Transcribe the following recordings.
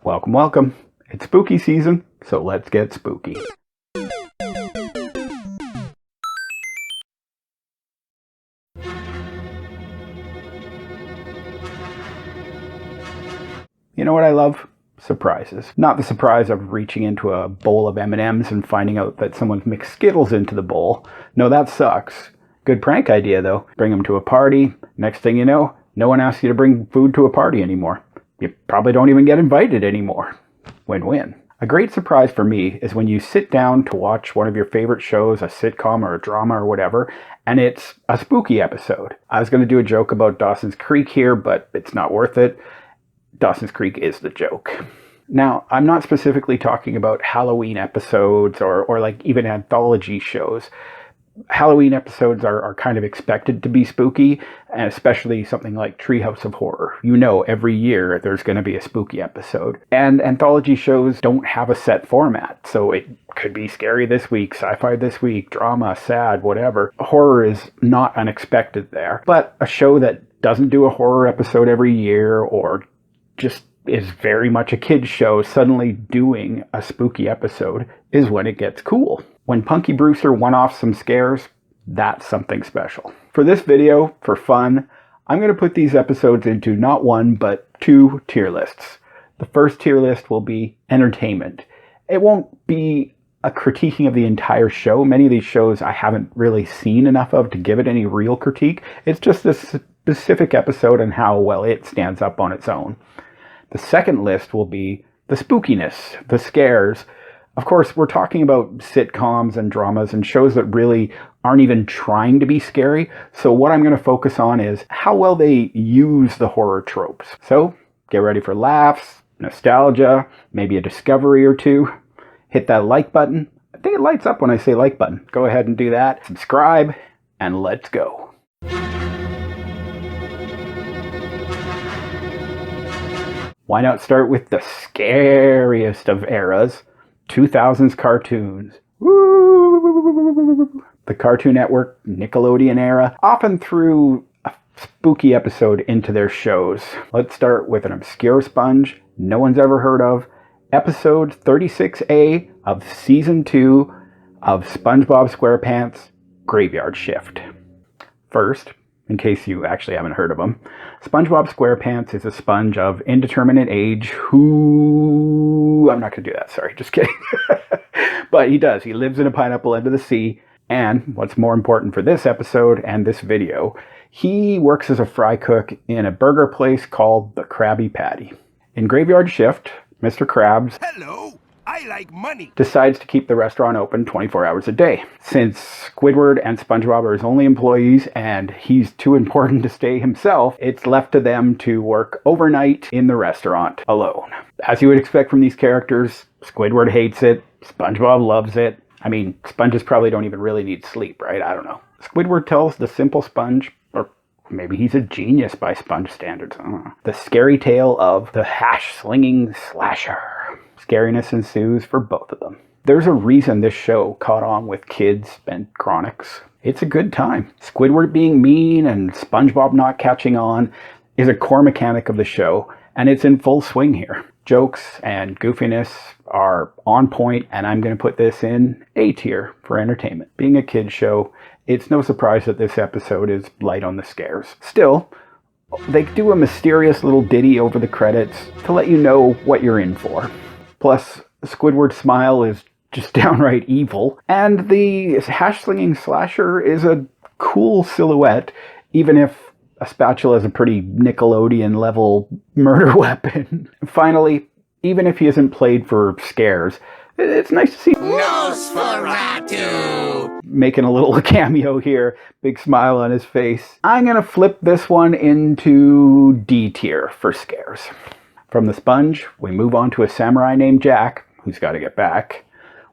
Welcome, welcome. It's spooky season, so let's get spooky. You know what I love? Surprises. Not the surprise of reaching into a bowl of M&Ms and finding out that someone's mixed Skittles into the bowl. No, that sucks. Good prank idea, though. Bring them to a party. Next thing you know, no one asks you to bring food to a party anymore. You probably don't even get invited anymore. Win-win. A great surprise for me is when you sit down to watch one of your favorite shows, a sitcom or a drama or whatever, and it's a spooky episode. I was going to do a joke about Dawson's Creek here, but it's not worth it. Dawson's Creek is the joke. Now, I'm not specifically talking about Halloween episodes or like even anthology shows. Halloween episodes are kind of expected to be spooky, and especially something like Treehouse of Horror. You know, every year there's going to be a spooky episode. And anthology shows don't have a set format, so it could be scary this week, sci-fi this week, drama, sad, whatever. Horror is not unexpected there. But a show that doesn't do a horror episode every year or just is very much a kid's show suddenly doing a spooky episode is when it gets cool. When Punky Brewster one-offs some scares, that's something special. For this video, for fun, I'm going to put these episodes into not one, but two tier lists. The first tier list will be entertainment. It won't be a critiquing of the entire show. Many of these shows I haven't really seen enough of to give it any real critique. It's just a specific episode and how well it stands up on its own. The second list will be the spookiness, the scares. Of course, we're talking about sitcoms and dramas and shows that really aren't even trying to be scary. So what I'm going to focus on is how well they use the horror tropes. So get ready for laughs, nostalgia, maybe a discovery or two. Hit that like button. I think it lights up when I say like button. Go ahead and do that. Subscribe, and let's go. Why not start with the scariest of eras? 2000s cartoons. Woo! The Cartoon Network, Nickelodeon era often threw a spooky episode into their shows. Let's start with an obscure sponge no one's ever heard of. Episode 36A of Season 2 of SpongeBob SquarePants Graveyard Shift. First, in case you actually haven't heard of him, SpongeBob SquarePants is a sponge of indeterminate age who... I'm not going to do that, sorry, just kidding. But he does. He lives in a pineapple under the sea, and what's more important for this episode and this video, he works as a fry cook in a burger place called the Krabby Patty. In Graveyard Shift, Mr. Krabs... Hello! I like money! ...decides to keep the restaurant open 24 hours a day. Since Squidward and SpongeBob are his only employees and he's too important to stay himself, it's left to them to work overnight in the restaurant alone. As you would expect from these characters, Squidward hates it, SpongeBob loves it. I mean, sponges probably don't even really need sleep, right? I don't know. Squidward tells the simple sponge, or maybe he's a genius by sponge standards, I don't know, the scary tale of the hash-slinging slasher. Scariness ensues for both of them. There's a reason this show caught on with kids and chronics. It's a good time. Squidward being mean and SpongeBob not catching on is a core mechanic of the show, and it's in full swing here. Jokes and goofiness are on point, and I'm going to put this in A tier for entertainment. Being a kid's show, it's no surprise that this episode is light on the scares. Still, they do a mysterious little ditty over the credits to let you know what you're in for. Plus, Squidward's smile is just downright evil, and the hash-slinging slasher is a cool silhouette, even if a spatula is a pretty Nickelodeon-level murder weapon. Finally, even if he isn't played for scares, it's nice to see Nosferatu making a little cameo here. Big smile on his face. I'm going to flip this one into D tier for scares. From the sponge, we move on to a samurai named Jack, who's got to get back,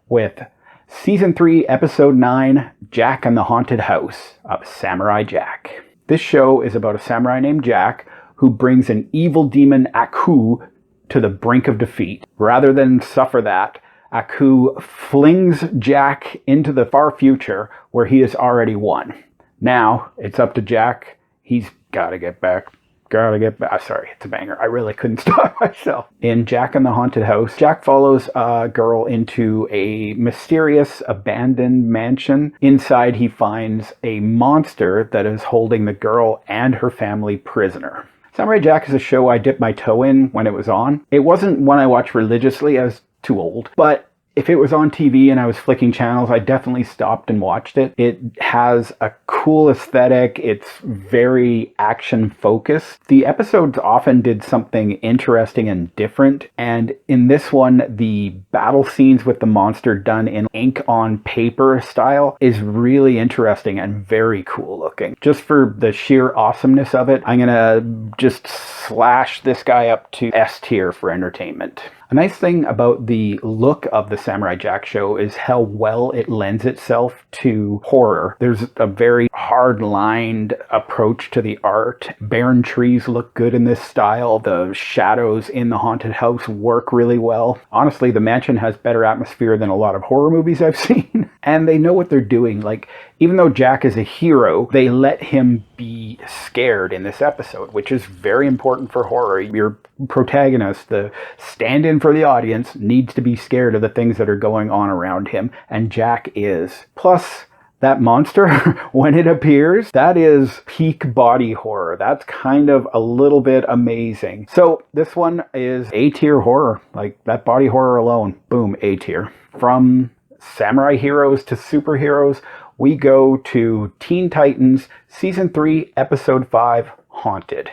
with Season 3, Episode 9, Jack and the Haunted House of Samurai Jack. This show is about a samurai named Jack who brings an evil demon Aku to the brink of defeat. Rather than suffer that, Aku flings Jack into the far future where he has already won. Now, it's up to Jack. He's got to get back Gotta get back. Sorry, it's a banger. I really couldn't stop myself. In Jack and the Haunted House, Jack follows a girl into a mysterious abandoned mansion. Inside, he finds a monster that is holding the girl and her family prisoner. Samurai Jack is a show I dipped my toe in when it was on. It wasn't one I watched religiously. I was too old. But if it was on TV and I was flicking channels, I definitely stopped and watched it. It has a cool aesthetic. It's very action focused. The episodes often did something interesting and different. And in this one, the battle scenes with the monster done in ink on paper style is really interesting and very cool looking. Just for the sheer awesomeness of it, I'm gonna just slash this guy up to S tier for entertainment. A nice thing about the look of the Samurai Jack show is how well it lends itself to horror. There's a very hard-lined approach to the art. Barren trees look good in this style. The shadows in the haunted house work really well. Honestly, the mansion has better atmosphere than a lot of horror movies I've seen. And they know what they're doing. Like, even though Jack is a hero, they let him be scared in this episode, which is very important for horror. Your protagonist, the stand-in for the audience, needs to be scared of the things that are going on around him, and Jack is. Plus, that monster, when it appears, that is peak body horror. That's kind of a little bit amazing. So this one is A-tier horror. Like, that body horror alone, boom, A-tier. From samurai heroes to superheroes, we go to Teen Titans Season 3, Episode 5, Haunted.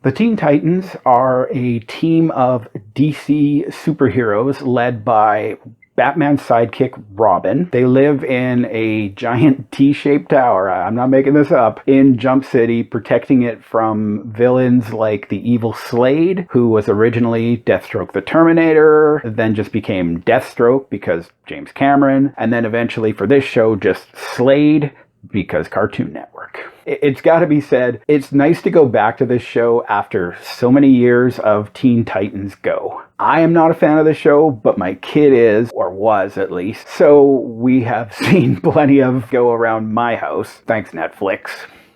The Teen Titans are a team of DC superheroes led by Batman's sidekick, Robin. They live in a giant T-shaped tower, I'm not making this up, in Jump City, protecting it from villains like the evil Slade, who was originally Deathstroke the Terminator, then just became Deathstroke because James Cameron, and then eventually for this show, just Slade because Cartoon Network. It's got to be said, it's nice to go back to this show after so many years of Teen Titans Go. I am not a fan of the show, but my kid is, or was at least, so we have seen plenty of Go around my house. Thanks, Netflix.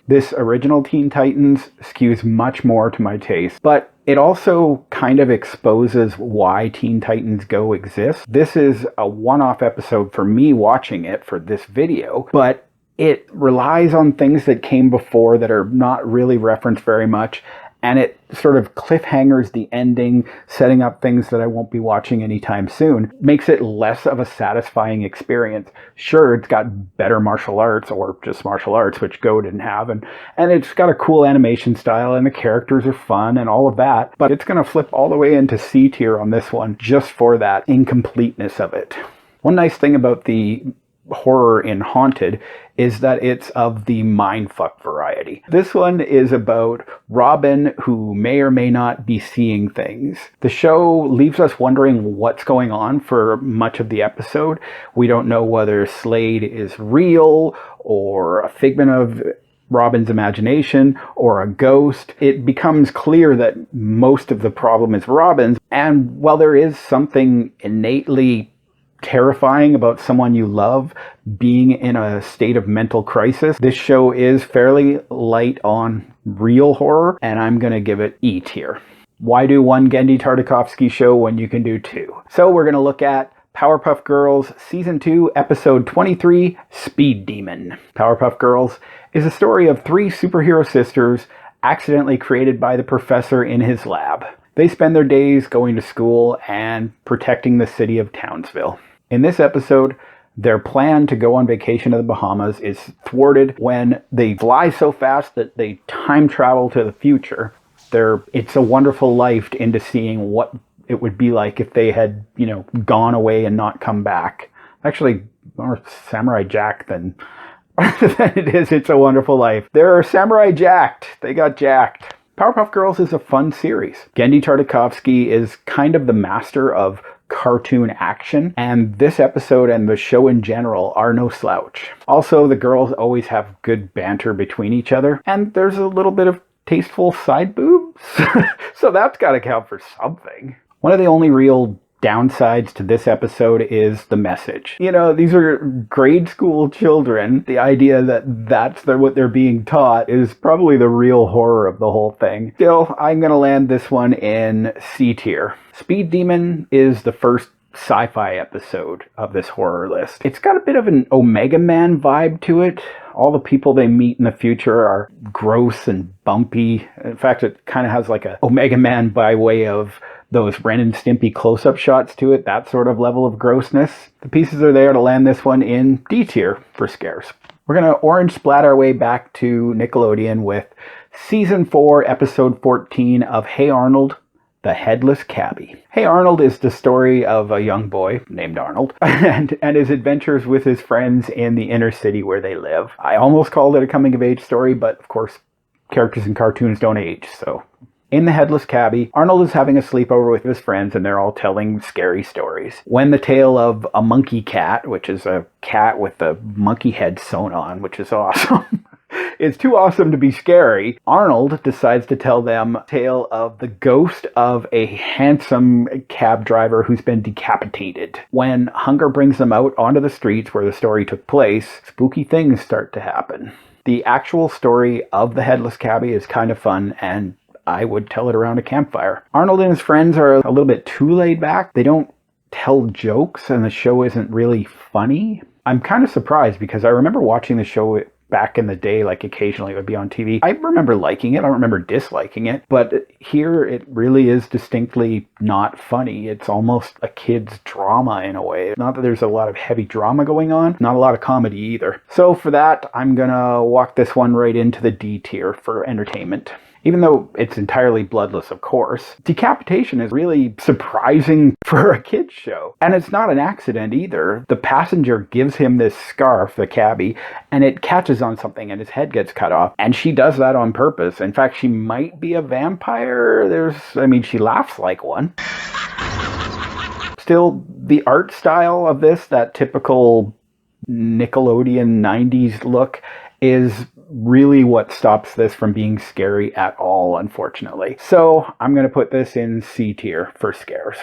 This original Teen Titans skews much more to my taste, but it also kind of exposes why Teen Titans Go exists. This is a one-off episode for me watching it for this video, but it relies on things that came before that are not really referenced very much, and it sort of cliffhangers the ending, setting up things that I won't be watching anytime soon. Makes it less of a satisfying experience. Sure, it's got better martial arts, or just martial arts, which Go didn't have, and it's got a cool animation style, and the characters are fun, and all of that, but it's going to flip all the way into C tier on this one, just for that incompleteness of it. One nice thing about the horror in Haunted is that it's of the mindfuck variety. This one is about Robin, who may or may not be seeing things. The show leaves us wondering what's going on for much of the episode. We don't know whether Slade is real or a figment of Robin's imagination or a ghost. It becomes clear that most of the problem is Robin's, and while there is something innately terrifying about someone you love being in a state of mental crisis, this show is fairly light on real horror, and I'm going to give it E tier. Why do one Genndy Tartakovsky show when you can do two? So we're going to look at Powerpuff Girls Season 2, Episode 23, Speed Demon. Powerpuff Girls is a story of three superhero sisters accidentally created by the professor in his lab. They spend their days going to school and protecting the city of Townsville. In this episode, their plan to go on vacation to the Bahamas is thwarted when they fly so fast that they time travel to the future. It's a Wonderful Life into seeing what it would be like if they had, gone away and not come back. Actually, more Samurai Jack than it is It's a Wonderful Life. They're Samurai Jacked. They got jacked. Powerpuff Girls is a fun series. Genndy Tartakovsky is kind of the master of cartoon action, and this episode and the show in general are no slouch. Also, the girls always have good banter between each other, and there's a little bit of tasteful side boobs, so that's got to count for something. One of the only real downsides to this episode is the message. You know, these are grade school children. The idea that that's what they're being taught is probably the real horror of the whole thing. Still, I'm going to land this one in C tier. Speed Demon is the first sci-fi episode of this horror list. It's got a bit of an Omega Man vibe to it. All the people they meet in the future are gross and bumpy. In fact, it kind of has like a Omega Man by way of those Ren and Stimpy close-up shots to it, that sort of level of grossness. The pieces are there to land this one in D tier for scares. We're going to orange splat our way back to Nickelodeon with Season 4, Episode 14 of Hey Arnold, The Headless Cabbie. Hey Arnold is the story of a young boy named Arnold and his adventures with his friends in the inner city where they live. I almost called it a coming-of-age story, but of course, characters in cartoons don't age, so... In The Headless Cabbie, Arnold is having a sleepover with his friends and they're all telling scary stories. When the tale of a monkey cat, which is a cat with a monkey head sewn on, which is awesome, it's too awesome to be scary, Arnold decides to tell them a tale of the ghost of a handsome cab driver who's been decapitated. When hunger brings them out onto the streets where the story took place, spooky things start to happen. The actual story of The Headless Cabbie is kind of fun, and I would tell it around a campfire. Arnold and his friends are a little bit too laid back. They don't tell jokes, and the show isn't really funny. I'm kind of surprised because I remember watching the show back in the day, like occasionally it would be on TV. I remember liking it. I don't remember disliking it. But here it really is distinctly not funny. It's almost a kid's drama in a way. Not that there's a lot of heavy drama going on. Not a lot of comedy either. So for that, I'm going to walk this one right into the D tier for entertainment. Even though it's entirely bloodless, of course, decapitation is really surprising for a kid's show. And it's not an accident either. The passenger gives him this scarf, the cabbie, and it catches on something and his head gets cut off. And she does that on purpose. In fact, she might be a vampire. She laughs like one. Still, the art style of this, that typical Nickelodeon 90s look, is really what stops this from being scary at all, unfortunately. So I'm going to put this in C tier for scares.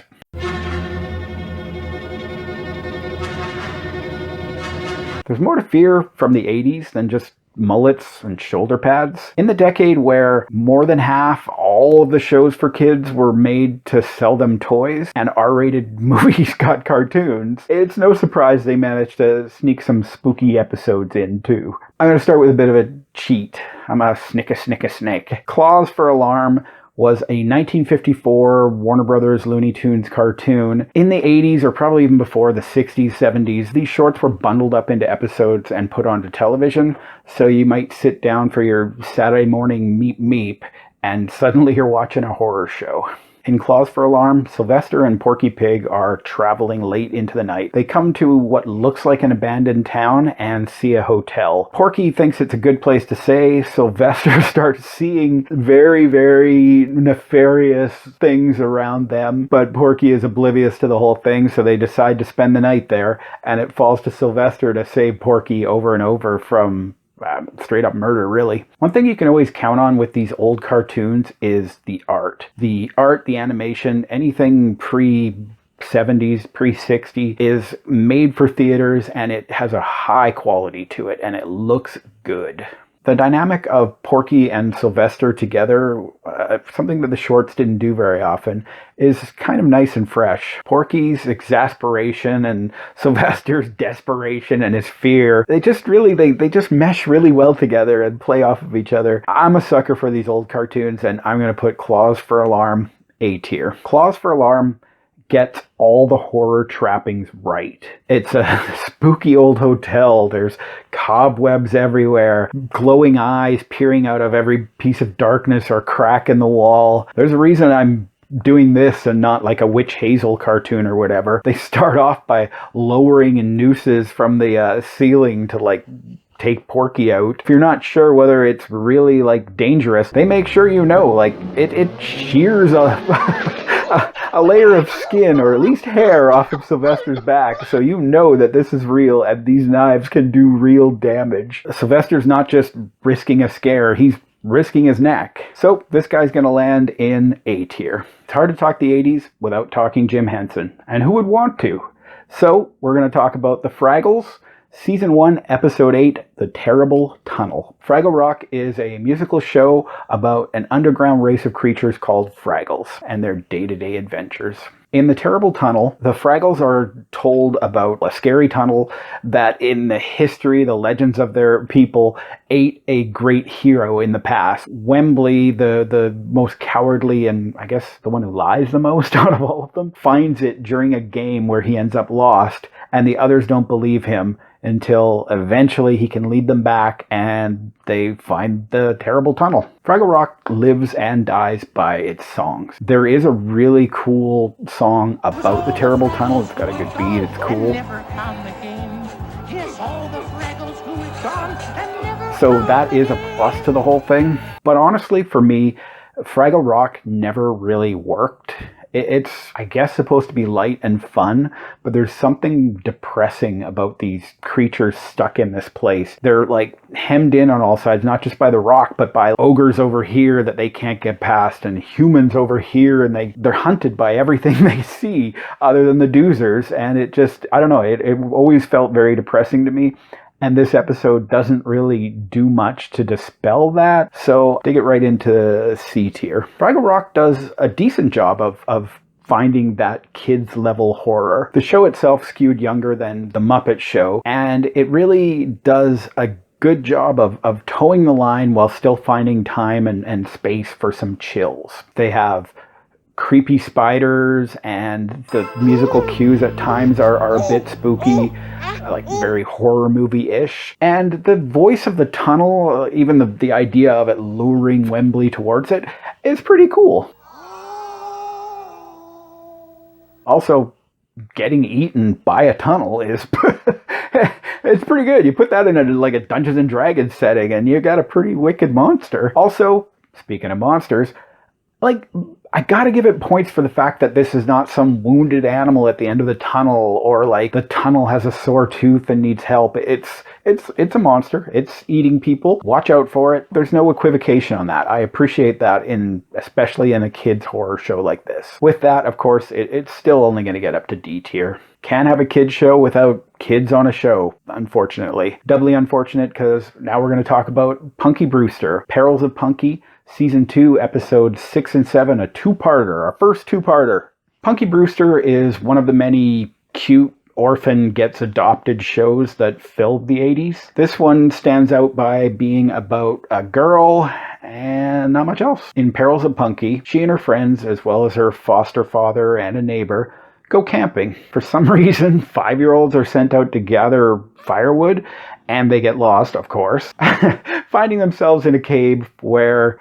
There's more to fear from the 80s than just mullets and shoulder pads. In the decade where more than half all of the shows for kids were made to sell them toys and R-rated movies got cartoons, it's no surprise they managed to sneak some spooky episodes in too. I'm going to start with a bit of a cheat. I'm a snake. Claws for Alarm was a 1954 Warner Brothers Looney Tunes cartoon. In the 80s, or probably even before, the 60s, 70s, these shorts were bundled up into episodes and put onto television. So you might sit down for your Saturday morning meep meep, and suddenly you're watching a horror show. In Claws for Alarm, Sylvester and Porky Pig are traveling late into the night. They come to what looks like an abandoned town and see a hotel. Porky thinks it's a good place to stay. Sylvester starts seeing very, very nefarious things around them, but Porky is oblivious to the whole thing, so they decide to spend the night there, and it falls to Sylvester to save Porky over and over from straight up murder, really. One thing you can always count on with these old cartoons is the art. The art, the animation, anything pre-70s, pre-60 is made for theaters, and it has a high quality to it, and it looks good. The dynamic of Porky and Sylvester together, something that the shorts didn't do very often, is kind of nice and fresh. Porky's exasperation and Sylvester's desperation and his fear, they just mesh really well together and play off of each other. I'm a sucker for these old cartoons, and I'm going to put Claws for Alarm A tier. Claws for Alarm gets all the horror trappings right. It's a spooky old hotel. There's cobwebs everywhere, glowing eyes peering out of every piece of darkness or crack in the wall. There's a reason I'm doing this and not like a Witch Hazel cartoon or whatever. They start off by lowering in nooses from the ceiling to take Porky out. If you're not sure whether it's really dangerous, they make sure you know it shears a layer of skin or at least hair off of Sylvester's back, so you know that this is real and these knives can do real damage. Sylvester's not just risking a scare, he's risking his neck. So this guy's going to land in A tier. It's hard to talk the 80s without talking Jim Henson. And who would want to? So we're going to talk about The Fraggles, Season 1, Episode 8, The Terrible Tunnel. Fraggle Rock is a musical show about an underground race of creatures called Fraggles and their day-to-day adventures. In The Terrible Tunnel, the Fraggles are told about a scary tunnel that in the history, the legends of their people, ate a great hero in the past. Wembley, the most cowardly and I guess the one who lies the most out of all of them, finds it during a game where he ends up lost and the others don't believe him until eventually he can lead them back and they find the terrible tunnel. Fraggle Rock lives and dies by its songs. There is a really cool song about the terrible tunnel. It's got a good beat, it's cool. So that is a plus to the whole thing. But honestly, for me, Fraggle Rock never really worked. It's, I guess, supposed to be light and fun, but there's something depressing about these creatures stuck in this place. They're like hemmed in on all sides, not just by the rock, but by ogres over here that they can't get past, and humans over here, and they're hunted by everything they see other than the doozers. And it just, I don't know, it always felt very depressing to me. And this episode doesn't really do much to dispel that, so they get right into C tier. Fraggle Rock does a decent job of finding that kids level horror. The show itself skewed younger than The Muppet Show, and it really does a good job of towing the line while still finding time and space for some chills. They have creepy spiders, and the musical cues at times are a bit spooky, like very horror movie-ish. And the voice of the tunnel, even the idea of it luring Wembley towards it, is pretty cool. Also, getting eaten by a tunnel is it's pretty good. You put that in a Dungeons and Dragons setting and you got a pretty wicked monster. Also, speaking of monsters, I gotta give it points for the fact that this is not some wounded animal at the end of the tunnel, or like the tunnel has a sore tooth and needs help. It's a monster. It's eating people. Watch out for it. There's no equivocation on that. I appreciate that, especially in a kids horror show like this. With that, of course, it's still only going to get up to D tier. Can't have a kids show without kids on a show, unfortunately. Doubly unfortunate because now we're going to talk about Punky Brewster, Perils of Punky, Season 2, Episodes 6 and 7, a two-parter, our first two-parter. Punky Brewster is one of the many cute orphan gets adopted shows that filled the 80s. This one stands out by being about a girl and not much else. In Perils of Punky, she and her friends, as well as her foster father and a neighbor, go camping. For some reason, 5-year-olds are sent out to gather firewood, and they get lost, of course, finding themselves in a cave where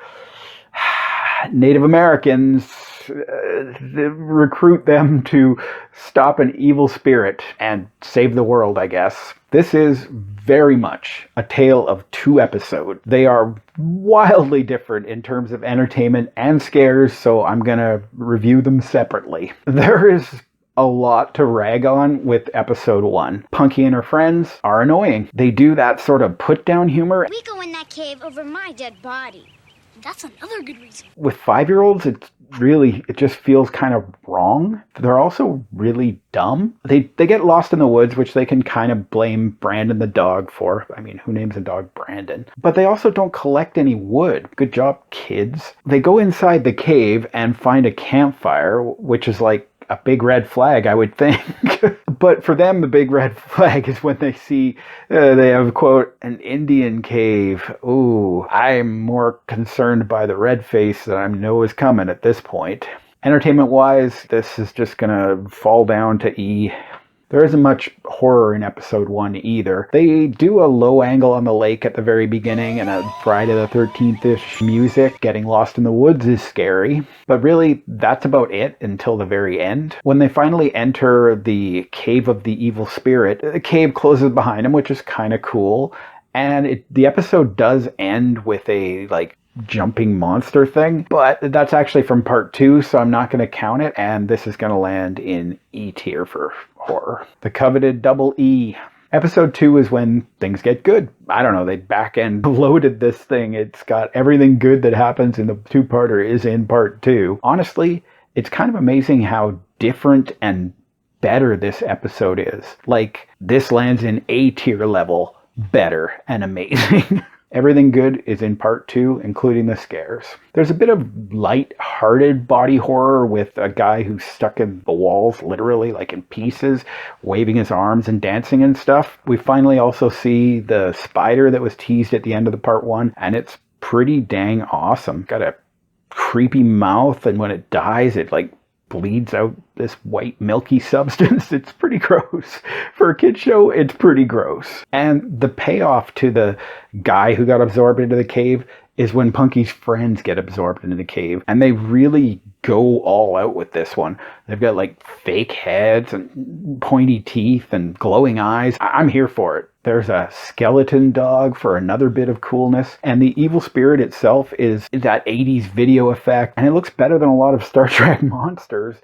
Native Americans recruit them to stop an evil spirit and save the world, I guess. This is very much a tale of two episodes. They are wildly different in terms of entertainment and scares, so I'm gonna review them separately. There is a lot to rag on with episode 1. Punky and her friends are annoying. They do that sort of put-down humor. We go in that cave over my dead body. That's another good reason. With 5-year-olds, it just feels kind of wrong. They're also really dumb. They get lost in the woods, which they can kind of blame Brandon the dog for. I mean, who names a dog Brandon? But they also don't collect any wood. Good job, kids. They go inside the cave and find a campfire, which is like a big red flag, I would think. But for them, the big red flag is when they see, they have, quote, an Indian cave. Ooh, I'm more concerned by the red face that I know is coming at this point. Entertainment-wise, this is just gonna fall down to E. There isn't much horror in episode 1 either. They do a low angle on the lake at the very beginning and a Friday the 13th-ish music. Getting lost in the woods is scary. But really, that's about it until the very end. When they finally enter the Cave of the Evil Spirit, the cave closes behind them, which is kind of cool. And the episode does end with a, jumping monster thing, but that's actually from part 2, so I'm not going to count it, and this is going to land in E tier for horror. The coveted double E. Episode 2 is when things get good. I don't know, they back-end loaded this thing. It's got everything good that happens in the two-parter is in part 2. Honestly, it's kind of amazing how different and better this episode is. Like, this lands in A-tier level better and amazing. Everything good is in part 2, including the scares. There's a bit of light-hearted body horror with a guy who's stuck in the walls, literally, like in pieces, waving his arms and dancing and stuff. We finally also see the spider that was teased at the end of the part 1, and it's pretty dang awesome. Got a creepy mouth, and when it dies, it like bleeds out this white milky substance. It's pretty gross. For a kid's show, it's pretty gross. And the payoff to the guy who got absorbed into the cave is when Punky's friends get absorbed into the cave. And they really go all out with this one. They've got like fake heads and pointy teeth and glowing eyes. I'm here for it. There's a skeleton dog for another bit of coolness. And the evil spirit itself is that 80s video effect. And it looks better than a lot of Star Trek monsters.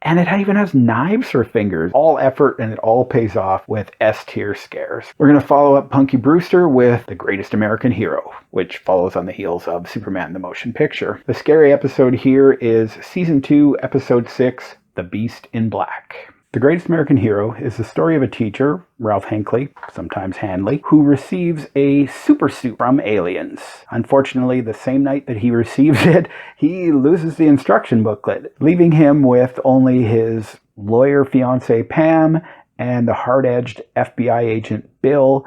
And it even has knives for fingers. All effort, and it all pays off with S-tier scares. We're going to follow up Punky Brewster with The Greatest American Hero, which follows on the heels of Superman the Motion Picture. The scary episode here is Season 2, Episode 6, The Beast in Black. The Greatest American Hero is the story of a teacher, Ralph Hinckley, sometimes Hanley, who receives a super suit from aliens. Unfortunately, the same night that he receives it, he loses the instruction booklet, leaving him with only his lawyer fiancée Pam and the hard-edged FBI agent Bill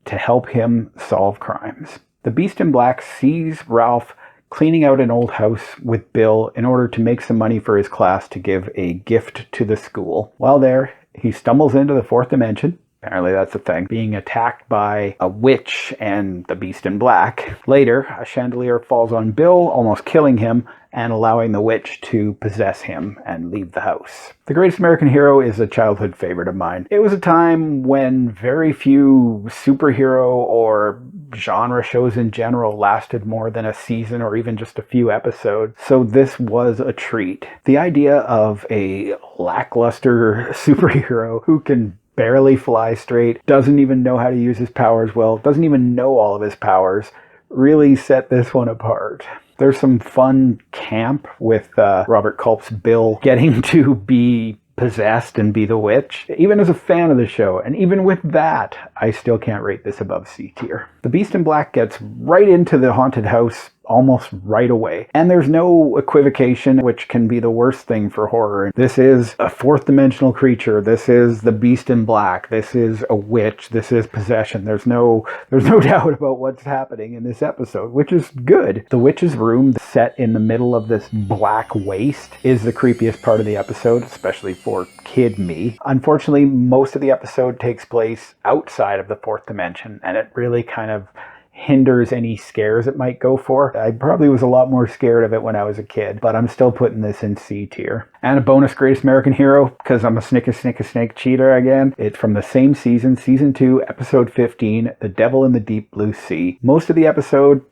to help him solve crimes. The Beast in Black sees Ralph cleaning out an old house with Bill in order to make some money for his class to give a gift to the school. While there, he stumbles into the fourth dimension. Apparently that's a thing. Being attacked by a witch and the Beast in Black. Later, a chandelier falls on Bill, almost killing him, and allowing the witch to possess him and leave the house. The Greatest American Hero is a childhood favorite of mine. It was a time when very few superhero or genre shows in general lasted more than a season or even just a few episodes, so this was a treat. The idea of a lackluster superhero who can barely fly straight, doesn't even know how to use his powers well, doesn't even know all of his powers, really set this one apart. There's some fun camp with Robert Culp's Bill getting to be possessed and be the witch. Even as a fan of the show, and even with that, I still can't rate this above C tier. The Beast in Black gets right into the haunted house almost right away. And there's no equivocation, which can be the worst thing for horror. This is a fourth dimensional creature. This is the Beast in Black. This is a witch. This is possession. There's no doubt about what's happening in this episode, which is good. The witch's room, set in the middle of this black waste, is the creepiest part of the episode, especially for kid me. Unfortunately, most of the episode takes place outside of the fourth dimension, and it really kind of hinders any scares it might go for. I probably was a lot more scared of it when I was a kid, but I'm still putting this in C tier. And a bonus Greatest American Hero, because I'm a snake cheater again. It's from the same season, Season 2, Episode 15, The Devil in the Deep Blue Sea. Most of the episode,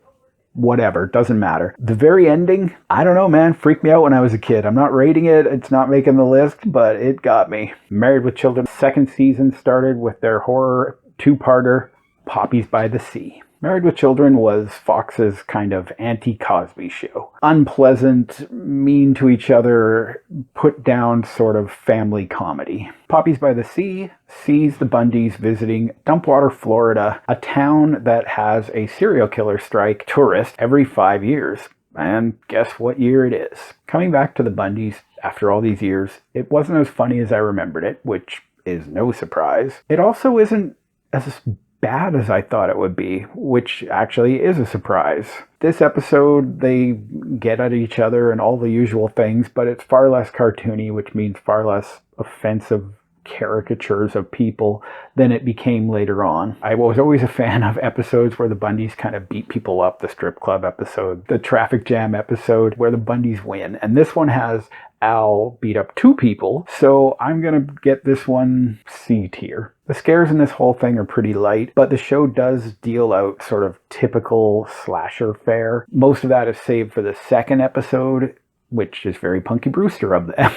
whatever, doesn't matter. The very ending, I don't know, man, freaked me out when I was a kid. I'm not rating it, it's not making the list, but it got me. Married with Children, second season started with their horror two-parter, Poppies by the Sea. Married with Children was Fox's kind of anti-Cosby show. Unpleasant, mean to each other, put down sort of family comedy. Poppies by the Sea sees the Bundys visiting Dumpwater, Florida, a town that has a serial killer strike tourist every 5 years. And guess what year it is? Coming back to the Bundys after all these years, it wasn't as funny as I remembered it, which is no surprise. It also isn't as bad as I thought it would be, which actually is a surprise. This episode, they get at each other and all the usual things, but it's far less cartoony, which means far less offensive caricatures of people than it became later on. I was always a fan of episodes where the Bundys kind of beat people up, the strip club episode, the traffic jam episode where the Bundys win. And this one has Al beat up 2 people, so I'm gonna get this one C tier. The scares in this whole thing are pretty light, but the show does deal out sort of typical slasher fare. Most of that is saved for the second episode, which is very Punky Brewster of them.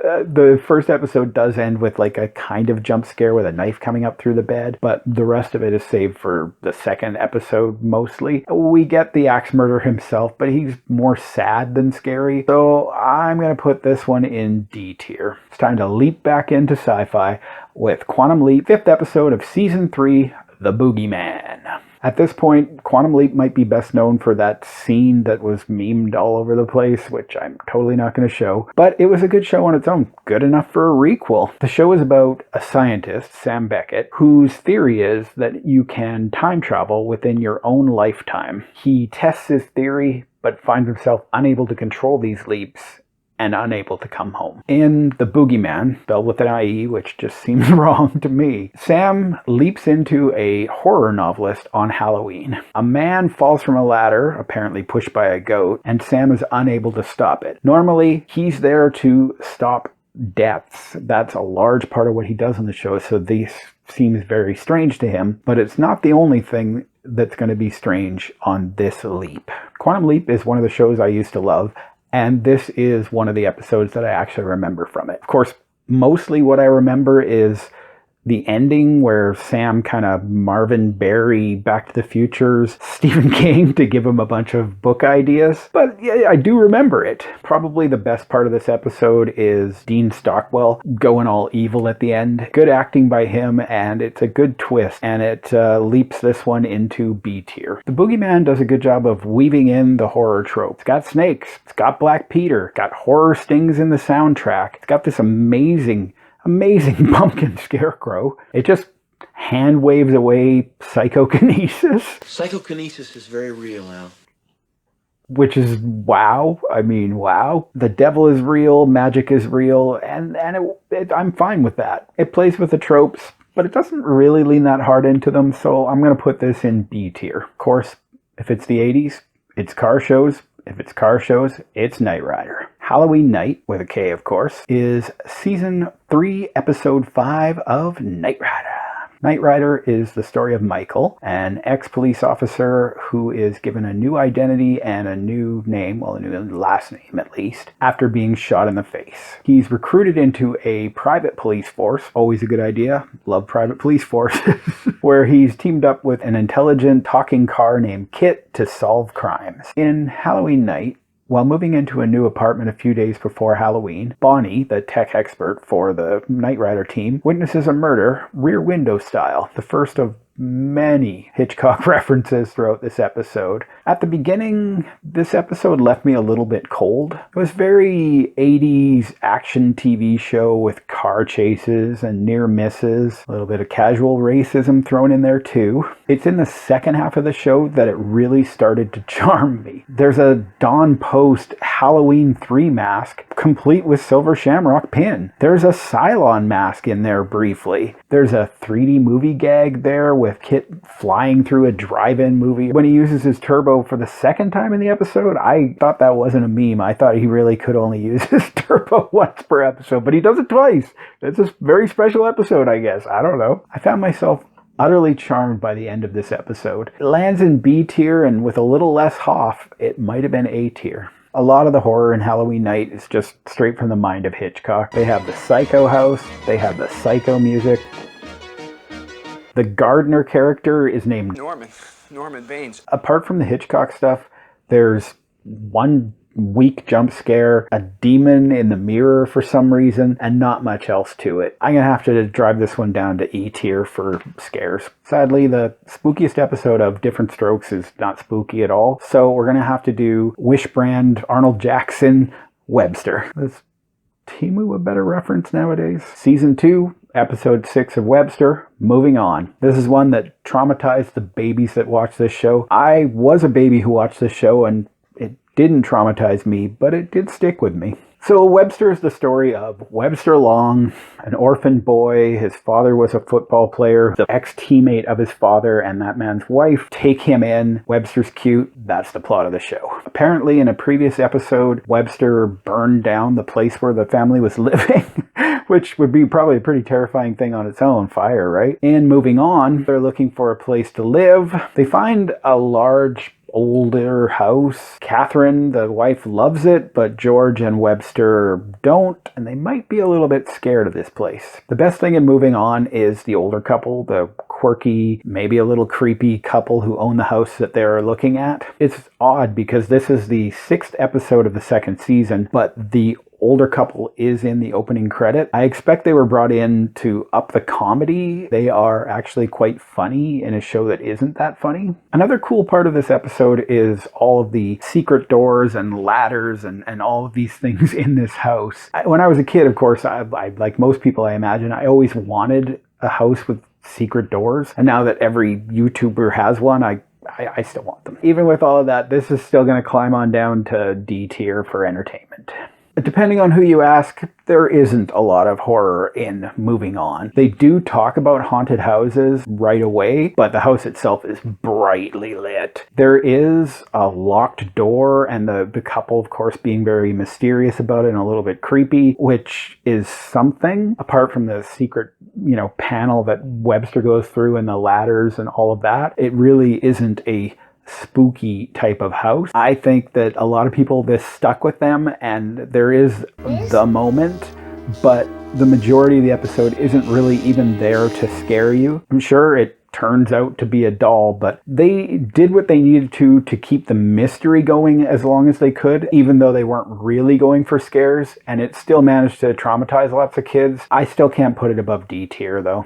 The first episode does end with like a kind of jump scare with a knife coming up through the bed, but the rest of it is saved for the second episode mostly. We get the axe murderer himself, but he's more sad than scary, so I'm going to put this one in D tier. It's time to leap back into sci-fi with Quantum Leap, 5th episode of Season 3, The Boogeyman. At this point, Quantum Leap might be best known for that scene that was memed all over the place, which I'm totally not going to show, but it was a good show on its own, good enough for a requel. The show is about a scientist, Sam Beckett, whose theory is that you can time travel within your own lifetime. He tests his theory, but finds himself unable to control these leaps and unable to come home. In The Boogeyman, spelled with an IE, which just seems wrong to me, Sam leaps into a horror novelist on Halloween. A man falls from a ladder, apparently pushed by a goat, and Sam is unable to stop it. Normally, he's there to stop deaths. That's a large part of what he does in the show, so this seems very strange to him, but it's not the only thing that's going to be strange on this leap. Quantum Leap is one of the shows I used to love, and this is one of the episodes that I actually remember from it. Of course, mostly what I remember is the ending where Sam kind of Marvin Berry, Back to the Future's Stephen King to give him a bunch of book ideas. But yeah, I do remember it. Probably the best part of this episode is Dean Stockwell going all evil at the end. Good acting by him, and it's a good twist, and it leaps this one into B tier. The Boogeyman does a good job of weaving in the horror trope. It's got snakes, it's got Black Peter, it's got horror stings in the soundtrack, it's got this amazing pumpkin scarecrow. It just hand waves away psychokinesis. Psychokinesis is very real, Al. Which is wow. I mean, wow. The devil is real, magic is real, and I'm fine with that. It plays with the tropes, but it doesn't really lean that hard into them, so I'm going to put this in B tier. Of course, if it's the 80s, it's car shows. If it's car shows, it's Knight Rider. Halloween Night, with a K of course, is Season 3, Episode 5 of Knight Rider. Knight Rider is the story of Michael, an ex-police officer who is given a new identity and a new name, well, a new last name at least, after being shot in the face. He's recruited into a private police force, always a good idea, love private police forces, where he's teamed up with an intelligent talking car named Kit to solve crimes. In Halloween Night, while moving into a new apartment a few days before Halloween, Bonnie, the tech expert for the Knight Rider team, witnesses a murder, Rear Window style, the first of many Hitchcock references throughout this episode. At the beginning, this episode left me a little bit cold. It was very 80s action TV show with car chases and near misses, a little bit of casual racism thrown in there too. It's in the second half of the show that it really started to charm me. There's a Dawn Post Halloween 3 mask, complete with silver shamrock pin. There's a Cylon mask in there briefly. There's a 3D movie gag there with Kit flying through a drive-in movie. When he uses his turbo for the second time in the episode, I thought that wasn't a meme. I thought he really could only use his turbo once per episode, but he does it twice. It's a very special episode, I guess. I don't know. I found myself utterly charmed by the end of this episode. It lands in B tier, and with a little less Hoff, it might have been A tier. A lot of the horror in Halloween Night is just straight from the mind of Hitchcock. They have the Psycho house, they have the Psycho music. The gardener character is named Norman Baines. Apart from the Hitchcock stuff, there's one weak jump scare, a demon in the mirror for some reason, and not much else to it. I'm gonna have to drive this one down to E tier for scares. Sadly, the spookiest episode of Different Strokes is not spooky at all, so we're gonna have to do Wishbrand, Arnold Jackson, Webster. Is Timu a better reference nowadays? Season 2, Episode 6 of Webster, moving on. This is one that traumatized the babies that watch this show. I was a baby who watched this show, and it didn't traumatize me, but it did stick with me. So Webster is the story of Webster Long, an orphan boy. His father was a football player. The ex-teammate of his father and that man's wife take him in. Webster's cute. That's the plot of the show. Apparently, in a previous episode, Webster burned down the place where the family was living, which would be probably a pretty terrifying thing on its own, fire, right? And moving on, they're looking for a place to live. They find a large older house. Catherine, the wife, loves it, but George and Webster don't, and they might be a little bit scared of this place. The best thing in Moving On is the older couple, the quirky, maybe a little creepy couple who own the house that they're looking at. It's odd because this is the 6th episode of the 2nd season, but the older couple is in the opening credit. I expect they were brought in to up the comedy. They are actually quite funny in a show that isn't that funny. Another cool part of this episode is all of the secret doors and ladders and all of these things in this house. When I was a kid, of course, I like most people I imagine, I always wanted a house with secret doors. And now that every YouTuber has one, I still want them. Even with all of that, this is still going to climb on down to D tier for entertainment. Depending on who you ask, there isn't a lot of horror in Moving On. They do talk about haunted houses right away, but the house itself is brightly lit. There is a locked door, and the couple, of course, being very mysterious about it and a little bit creepy, which is something, apart from the secret, panel that Webster goes through and the ladders and all of that. It really isn't a spooky type of house. I think that a lot of people, this stuck with them, and there is the moment, but the majority of the episode isn't really even there to scare you. I'm sure it turns out to be a doll, but they did what they needed to keep the mystery going as long as they could, even though they weren't really going for scares, and it still managed to traumatize lots of kids. I still can't put it above D tier though.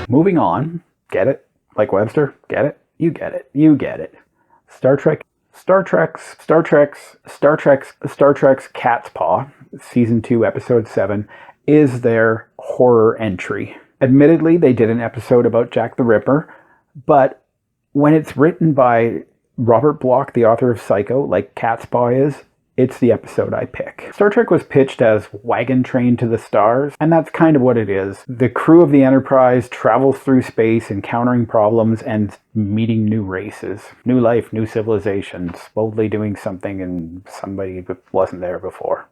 Moving on, get it? Like Webster, get it? You get it. You get it. Star Trek's Cat's Paw, Season 2, Episode 7, is their horror entry. Admittedly, they did an episode about Jack the Ripper, but when it's written by Robert Bloch, the author of Psycho, like Cat's Paw is, it's the episode I pick. Star Trek was pitched as Wagon Train to the Stars, and that's kind of what it is. The crew of the Enterprise travels through space, encountering problems and meeting new races. New life, new civilizations, boldly doing something and somebody wasn't there before.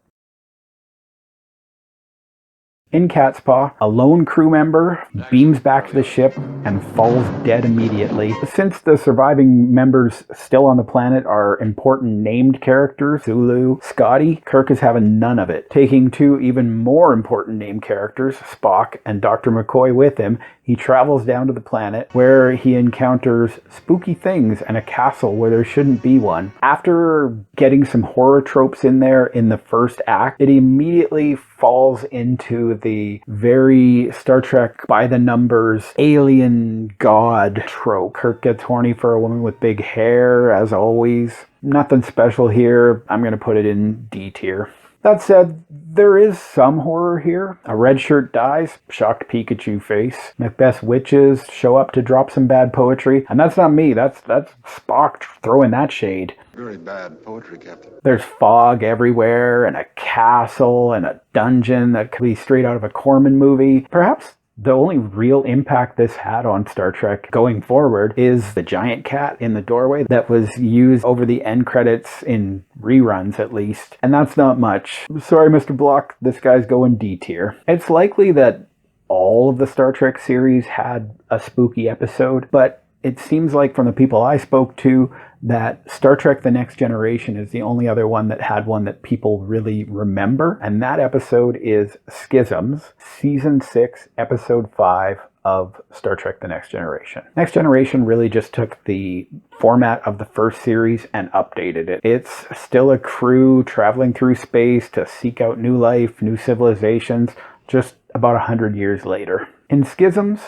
In Cat's Paw, a lone crew member beams back to the ship and falls dead immediately. Since the surviving members still on the planet are important named characters, Zulu, Scotty, Kirk is having none of it. Taking 2 even more important named characters, Spock and Dr. McCoy, with him, he travels down to the planet where he encounters spooky things and a castle where there shouldn't be one. After getting some horror tropes in there in the first act, it immediately falls into the very Star Trek by the numbers alien god trope. Kirk gets horny for a woman with big hair, as always. Nothing special here. I'm going to put it in D tier. That said, there is some horror here. A red shirt dies, shocked Pikachu face. Macbeth's witches show up to drop some bad poetry. And that's not me, that's Spock throwing that shade. Very bad poetry, Captain. There's fog everywhere, and a castle, and a dungeon that could be straight out of a Corman movie. Perhaps the only real impact this had on Star Trek going forward is the giant cat in the doorway that was used over the end credits in reruns, at least. And that's not much. Sorry, Mr. Bloch, this guy's going D tier. It's likely that all of the Star Trek series had a spooky episode, but it seems like from the people I spoke to that Star Trek The Next Generation is the only other one that had one that people really remember. And that episode is Schisms, Season 6, Episode 5 of Star Trek The Next Generation. Next Generation really just took the format of the first series and updated it. It's still a crew traveling through space to seek out new life, new civilizations, just about 100 years later. In Schisms,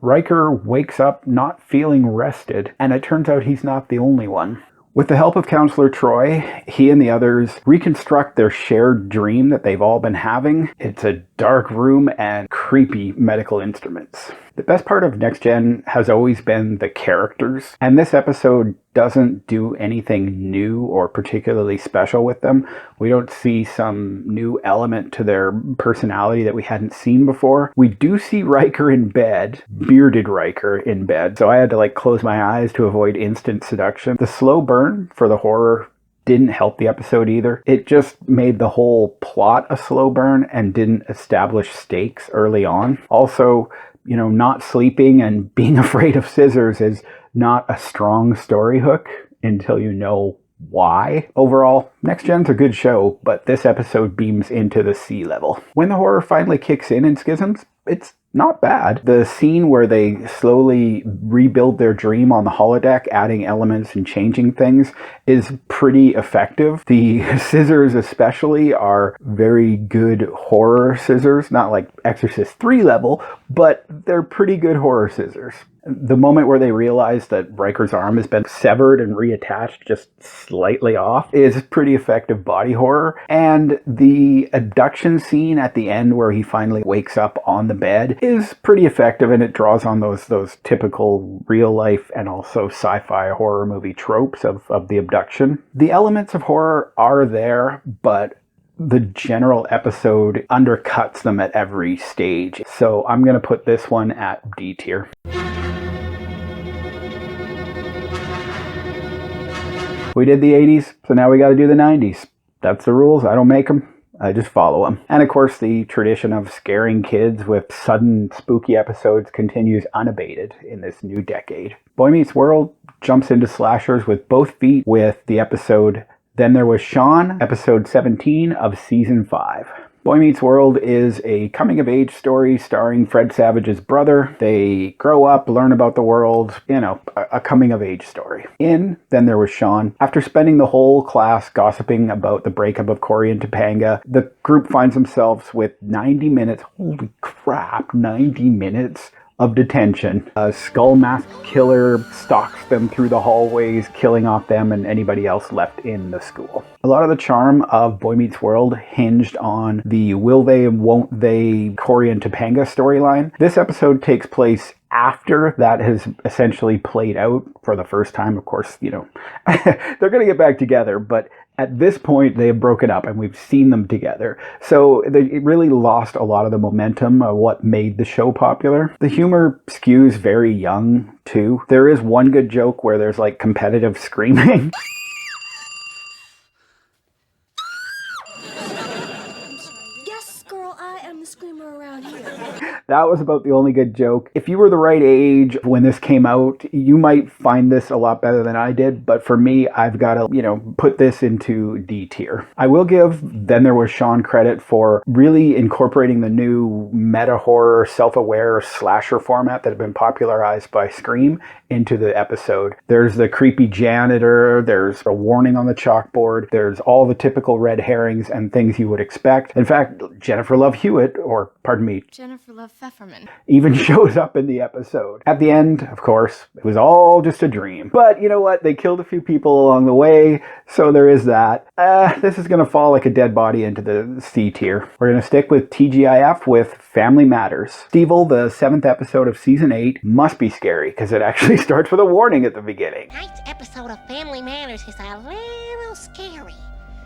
Riker wakes up not feeling rested, and it turns out he's not the only one. With the help of Counselor Troy, he and the others reconstruct their shared dream that they've all been having. It's a dark room and creepy medical instruments. The best part of Next Gen has always been the characters, and this episode doesn't do anything new or particularly special with them. We don't see some new element to their personality that we hadn't seen before. We do see Riker in bed, bearded Riker in bed, so I had to close my eyes to avoid instant seduction. The slow burn for the horror didn't help the episode either. It just made the whole plot a slow burn and didn't establish stakes early on. Also, not sleeping and being afraid of scissors is not a strong story hook until you know why. Overall, Next Gen's a good show, but this episode beams into the sea level. When the horror finally kicks in Schisms, it's not bad. The scene where they slowly rebuild their dream on the holodeck, adding elements and changing things, is pretty effective. The scissors especially are very good horror scissors, not like Exorcist 3 level, but they're pretty good horror scissors. The moment where they realize that Riker's arm has been severed and reattached just slightly off is pretty effective body horror. And the abduction scene at the end where he finally wakes up on the bed is pretty effective, and it draws on those typical real life and also sci-fi horror movie tropes of the abduction. The elements of horror are there, but the general episode undercuts them at every stage. So I'm going to put this one at D tier. We did the 80s, so now we got to do the 90s. That's the rules. I don't make them. I just follow them. And of course, the tradition of scaring kids with sudden spooky episodes continues unabated in this new decade. Boy Meets World jumps into slashers with both feet with the episode Then There Was Sean, episode 17 of season 5. Boy Meets World is a coming-of-age story starring Fred Savage's brother. They grow up, learn about the world, a coming-of-age story. In Then There Was Sean, after spending the whole class gossiping about the breakup of Cory and Topanga, the group finds themselves with 90 minutes, holy crap, 90 minutes of detention. A skull mask killer stalks them through the hallways, killing off them and anybody else left in the school. A lot of the charm of Boy Meets World hinged on the will they and won't they Cory and Topanga storyline. This episode takes place after that has essentially played out for the first time. Of course, they're going to get back together, but at this point, they have broken up and we've seen them together. So it really lost a lot of the momentum of what made the show popular. The humor skews very young, too. There is one good joke where there's like competitive screaming. Yes, girl, I am the screamer around here. That was about the only good joke. If you were the right age when this came out, you might find this a lot better than I did. But for me, I've got to, put this into D tier. I will give Then There Was Sean credit for really incorporating the new meta horror, self-aware slasher format that had been popularized by Scream into the episode. There's the creepy janitor, there's a warning on the chalkboard, there's all the typical red herrings and things you would expect. In fact, Jennifer Love Hewitt, or pardon me, Jennifer Love Pfefferman, even shows up in the episode. At the end, of course, it was all just a dream. But you know what? They killed a few people along the way, so there is that. This is going to fall like a dead body into the C tier. We're going to stick with TGIF with Family Matters. Stevel, the 7th episode of season 8, must be scary because it actually starts with a warning at the beginning. Tonight's episode of Family Matters is a little scary.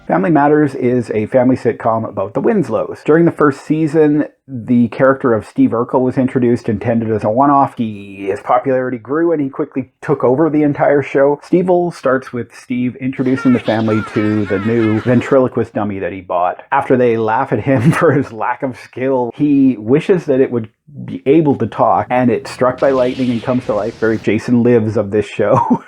Family Matters is a family sitcom about the Winslows. During the first season, the character of Steve Urkel was introduced, intended as a one-off. His popularity grew and he quickly took over the entire show. Stevel starts with Steve introducing the family to the new ventriloquist dummy that he bought. After they laugh at him for his lack of skill, he wishes that it would be able to talk, and it's struck by lightning and comes to life. Very Jason Lives of this show.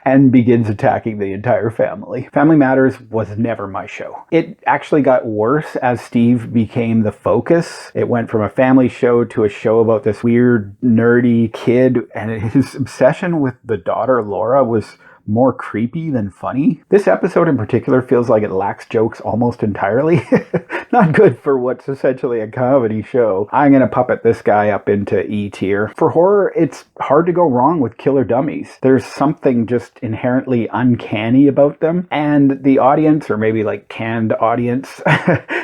And begins attacking the entire family. Family Matters was never my show. It actually got worse as Steve became the focus. It went from a family show to a show about this weird, nerdy kid, and his obsession with the daughter, Laura, was more creepy than funny. This episode in particular feels like it lacks jokes almost entirely. Not good for what's essentially a comedy show. I'm going to puppet this guy up into E tier. For horror, it's hard to go wrong with killer dummies. There's something just inherently uncanny about them, and the audience, or maybe like canned audience,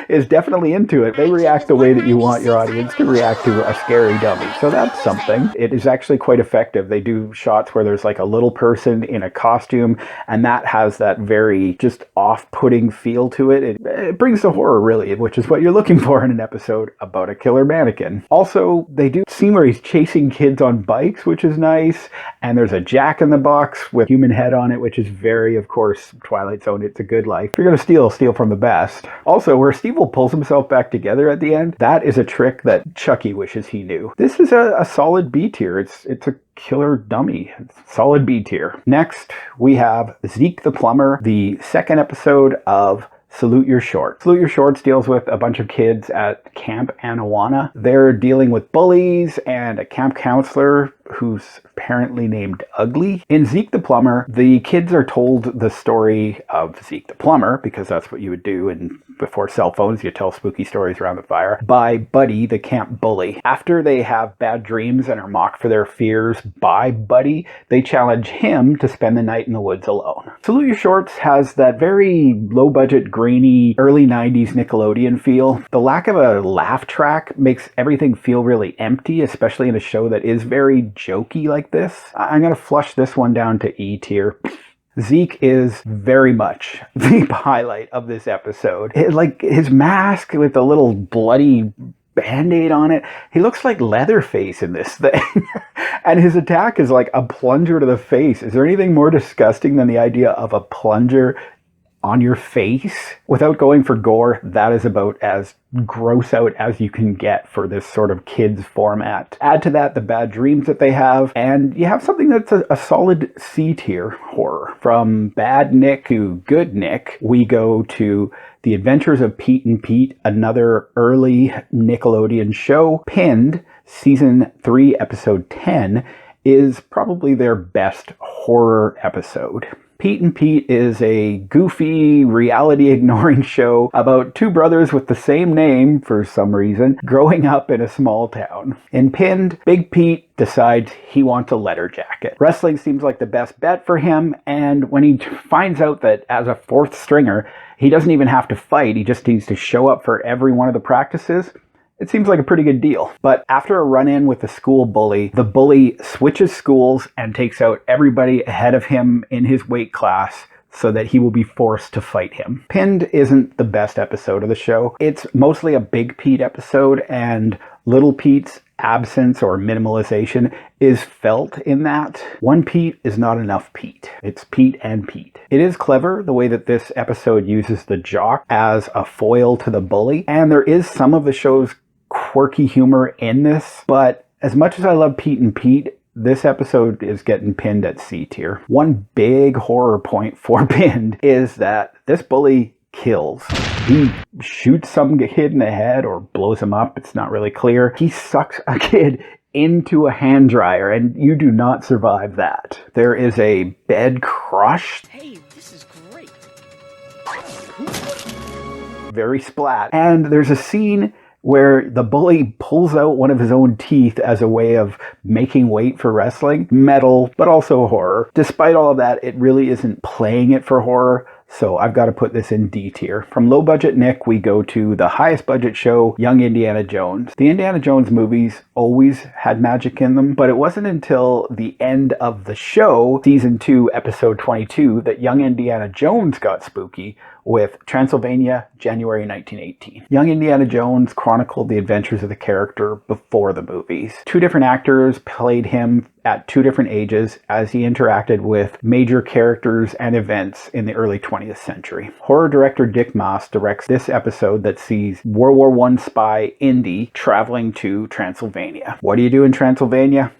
is definitely into it. They react the way that you want your audience to react to a scary dummy. So that's something. It is actually quite effective. They do shots where there's like a little person in a costume, and that has that very just off-putting feel to it. It brings the horror, really, which is what you're looking for in an episode about a killer mannequin. Also, they do scene where he's chasing kids on bikes, which is nice, and there's a Jack-in-the-Box with human head on it, which is very, of course, Twilight Zone, It's a Good Life. If you're going to steal from the best. Also, where Steve Evil pulls himself back together at the end. That is a trick that Chucky wishes he knew. This is a solid B tier. It's a killer dummy. Solid B tier. Next, we have Zeke the Plumber, the second episode of Salute Your Shorts. Salute Your Shorts deals with a bunch of kids at Camp Anawana. They're dealing with bullies and a camp counselor who's apparently named Ugly. In Zeke the Plumber, the kids are told the story of Zeke the Plumber, because that's what you would do before cell phones, you tell spooky stories around the fire, by Buddy, the camp bully. After they have bad dreams and are mocked for their fears by Buddy, they challenge him to spend the night in the woods alone. Salute Your Shorts has that very low-budget, grainy, early 90s Nickelodeon feel. The lack of a laugh track makes everything feel really empty, especially in a show that is very jokey like this. I'm going to flush this one down to E tier. Zeke is very much the highlight of this episode. Like his mask with the little bloody Band-Aid on it. He looks like Leatherface in this thing. And his attack is like a plunger to the face. Is there anything more disgusting than the idea of a plunger on your face? Without going for gore, that is about as gross out as you can get for this sort of kids format. Add to that the bad dreams that they have, and you have something that's a solid C tier horror. From Bad Nick to Good Nick, we go to The Adventures of Pete and Pete, another early Nickelodeon show. Pinned, season 3, episode 10, is probably their best horror episode. Pete and Pete is a goofy, reality-ignoring show about two brothers with the same name, for some reason, growing up in a small town. In Pinned, Big Pete decides he wants a letter jacket. Wrestling seems like the best bet for him, and when he finds out that as a fourth stringer, he doesn't even have to fight, he just needs to show up for every one of the practices, it seems like a pretty good deal. But after a run-in with the school bully, the bully switches schools and takes out everybody ahead of him in his weight class so that he will be forced to fight him. Pinned isn't the best episode of the show. It's mostly a Big Pete episode, and Little Pete's absence or minimalization is felt in that. One Pete is not enough Pete. It's Pete and Pete. It is clever the way that this episode uses the jock as a foil to the bully, and there is some of the show's quirky humor in this, but as much as I love Pete and Pete, this episode is getting pinned at C tier. One big horror point for Pinned is that this bully kills. He shoots some kid in the head or blows him up, it's not really clear. He sucks a kid into a hand dryer, and you do not survive that. There is a bed crushed. Hey, this is great. Very splat. And there's a scene where the bully pulls out one of his own teeth as a way of making weight for wrestling. Metal, but also horror. Despite all of that, it really isn't playing it for horror, so I've got to put this in D tier. From low budget Nick, we go to the highest budget show, Young Indiana Jones. The Indiana Jones movies always had magic in them, but it wasn't until the end of the show, season 2, episode 22, that Young Indiana Jones got spooky with Transylvania, January 1918. Young Indiana Jones chronicled the adventures of the character before the movies. Two different actors played him at two different ages as he interacted with major characters and events in the early 20th century. Horror director Dick Maas directs this episode that sees World War I spy Indy traveling to Transylvania. What do you do in Transylvania?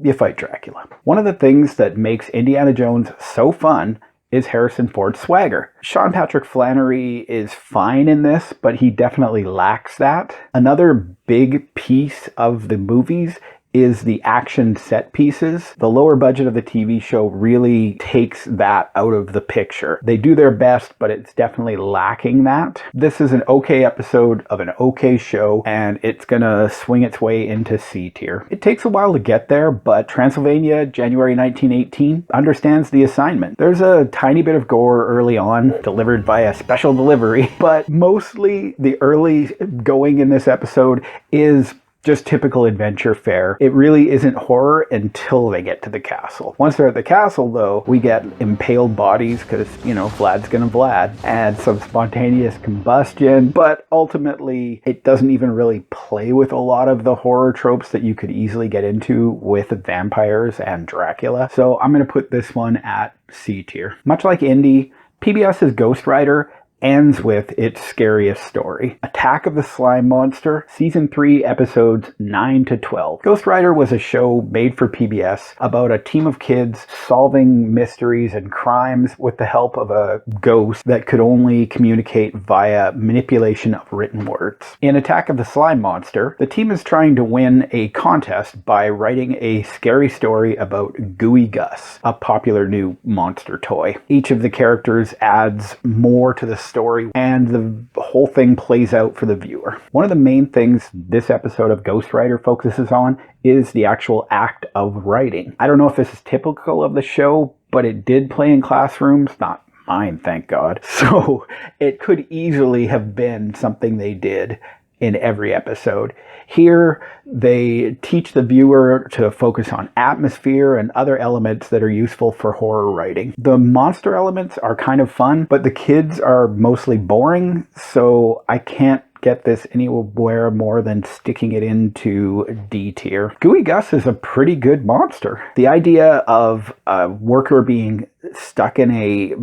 You fight Dracula. One of the things that makes Indiana Jones so fun is Harrison Ford's swagger. Sean Patrick Flannery is fine in this, but he definitely lacks that. Another big piece of the movies is the action set pieces. The lower budget of the TV show really takes that out of the picture. They do their best, but it's definitely lacking that. This is an okay episode of an okay show, and it's gonna swing its way into C tier. It takes a while to get there, but Transylvania, January 1918, understands the assignment. There's a tiny bit of gore early on, delivered by a special delivery, but mostly the early going in this episode is just typical adventure fare. It really isn't horror until they get to the castle. Once they're at the castle, though, we get impaled bodies because, you know, Vlad's gonna Vlad, and some spontaneous combustion, but ultimately it doesn't even really play with a lot of the horror tropes that you could easily get into with vampires and Dracula. So I'm gonna put this one at C tier. Much like Indy, PBS's Ghost Rider ends with its scariest story. Attack of the Slime Monster, Season 3, Episodes 9 to 12. Ghost Rider was a show made for PBS about a team of kids solving mysteries and crimes with the help of a ghost that could only communicate via manipulation of written words. In Attack of the Slime Monster, the team is trying to win a contest by writing a scary story about Gooey Gus, a popular new monster toy. Each of the characters adds more to the story, and the whole thing plays out for the viewer. One of the main things this episode of Ghost Rider focuses on is the actual act of writing. I don't know if this is typical of the show, but it did play in classrooms, not mine, thank God. So it could easily have been something they did in every episode. Here, they teach the viewer to focus on atmosphere and other elements that are useful for horror writing. The monster elements are kind of fun, but the kids are mostly boring, so I can't get this anywhere more than sticking it into D tier. Gooey Gus is a pretty good monster. The idea of a worker being stuck in a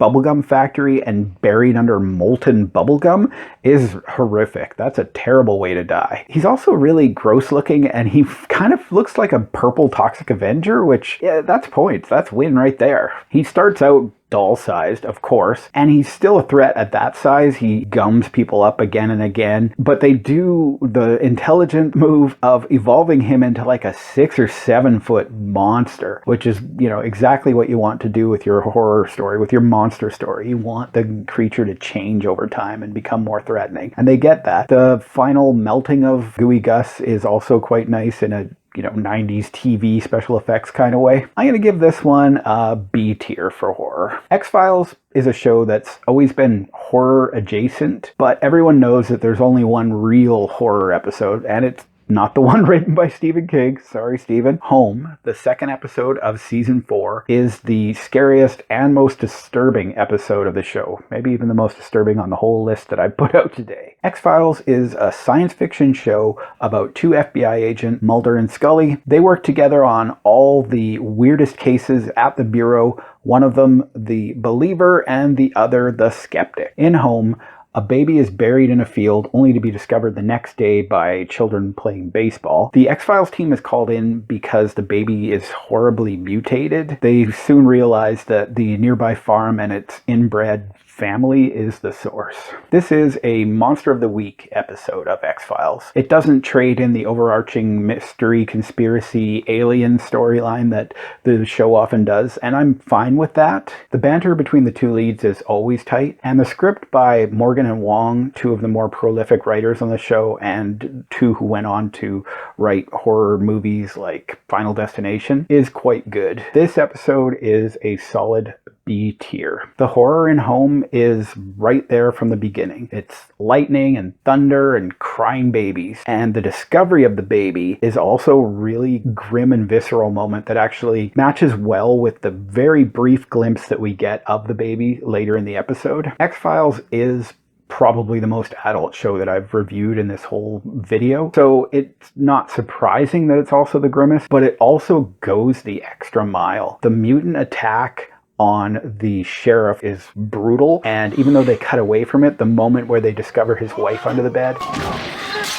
bubblegum factory and buried under molten bubblegum is horrific. That's a terrible way to die. He's also really gross looking, and he kind of looks like a purple Toxic Avenger, which, yeah, that's points. That's win right there. He starts out doll-sized, of course, and he's still a threat at that size. He gums people up again and again, but they do the intelligent move of evolving him into like a 6 or 7 foot monster, which is, you know, exactly what you want to do with your horror story, with your monster story. You want the creature to change over time and become more threatening, and they get that. The final melting of Gooey Gus is also quite nice in a 90s TV special effects kind of way. I'm going to give this one a B tier for horror. X-Files is a show that's always been horror adjacent, but everyone knows that there's only one real horror episode, and it's not the one written by Stephen King. Sorry, Stephen. Home, the second episode of season 4, is the scariest and most disturbing episode of the show. Maybe even the most disturbing on the whole list that I put out today. X-Files is a science fiction show about 2 FBI agents, Mulder and Scully. They work together on all the weirdest cases at the Bureau, one of them the Believer and the other the Skeptic. In Home, a baby is buried in a field only to be discovered the next day by children playing baseball. The X-Files team is called in because the baby is horribly mutated. They soon realize that the nearby farm and its inbred family is the source. This is a Monster of the Week episode of X-Files. It doesn't trade in the overarching mystery, conspiracy, alien storyline that the show often does, and I'm fine with that. The banter between the two leads is always tight, and the script by Morgan and Wong, 2 of the more prolific writers on the show, and 2 who went on to write horror movies like Final Destination, is quite good. This episode is a solid B tier. The horror in Home is right there from the beginning. It's lightning and thunder and crying babies. And the discovery of the baby is also a really grim and visceral moment that actually matches well with the very brief glimpse that we get of the baby later in the episode. X-Files is probably the most adult show that I've reviewed in this whole video. So it's not surprising that it's also the grimmest, but it also goes the extra mile. The mutant attack on the sheriff is brutal, and even though they cut away from it, the moment where they discover his wife under the bed,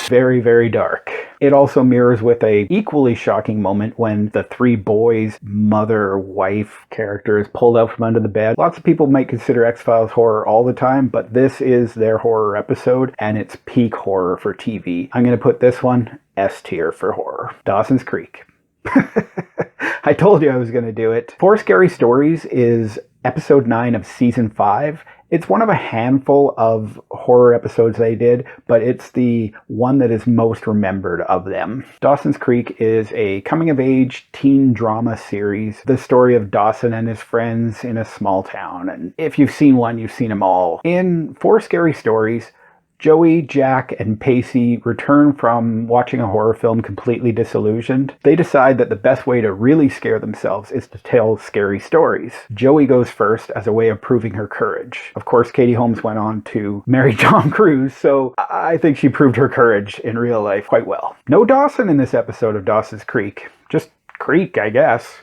very, very dark. It also mirrors with a equally shocking moment when the 3 boys' mother-wife character is pulled out from under the bed. Lots of people might consider X-Files horror all the time, but this is their horror episode, and it's peak horror for TV. I'm going to put this one S tier for horror. Dawson's Creek. I told you I was going to do it. 4 Scary Stories is episode 9 of season 5. It's one of a handful of horror episodes they did, but it's the one that is most remembered of them. Dawson's Creek is a coming-of-age teen drama series, the story of Dawson and his friends in a small town. And if you've seen one, you've seen them all. In 4 Scary Stories, Joey, Jack, and Pacey return from watching a horror film completely disillusioned. They decide that the best way to really scare themselves is to tell scary stories. Joey goes first as a way of proving her courage. Of course, Katie Holmes went on to marry Tom Cruise, so I think she proved her courage in real life quite well. No Dawson in this episode of Dawson's Creek. Just Creek, I guess.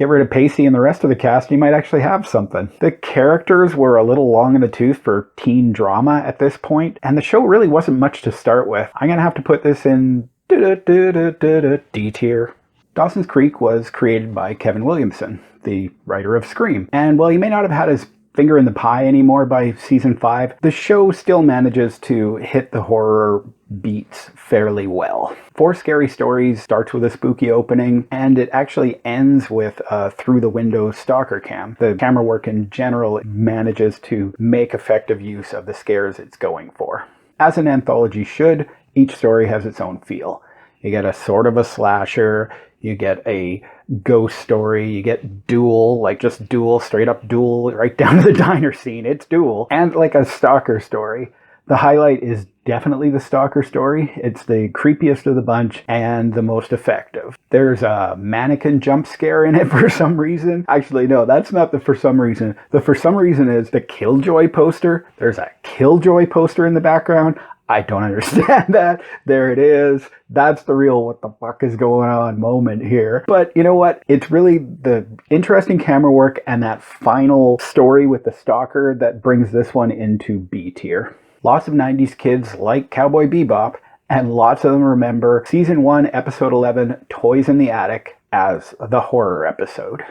Get rid of Pacey and the rest of the cast, you might actually have something. The characters were a little long in the tooth for teen drama at this point, and the show really wasn't much to start with. I'm gonna have to put this in D tier. Dawson's Creek was created by Kevin Williamson, the writer of Scream. And while he may not have had his finger in the pie anymore by season 5, the show still manages to hit the horror beats fairly well. Four Scary Stories starts with a spooky opening, and it actually ends with a through-the-window stalker cam. The camera work in general manages to make effective use of the scares it's going for. As an anthology should, each story has its own feel. You get a sort of a slasher, you get a ghost story, you get duel, like just duel, straight up duel, right down to the diner scene, it's duel, and like a stalker story. The highlight is definitely the stalker story. It's the creepiest of the bunch and the most effective. There's a mannequin jump scare in it for some reason. Actually, no, that's not the for some reason. The for some reason is the Killjoy poster. There's a Killjoy poster in the background. I don't understand that. There it is. That's the real what the fuck is going on moment here. But you know what? It's really the interesting camera work and that final story with the stalker that brings this one into B tier. Lots of 90s kids like Cowboy Bebop, and lots of them remember Season 1, Episode 11, Toys in the Attic, as the horror episode.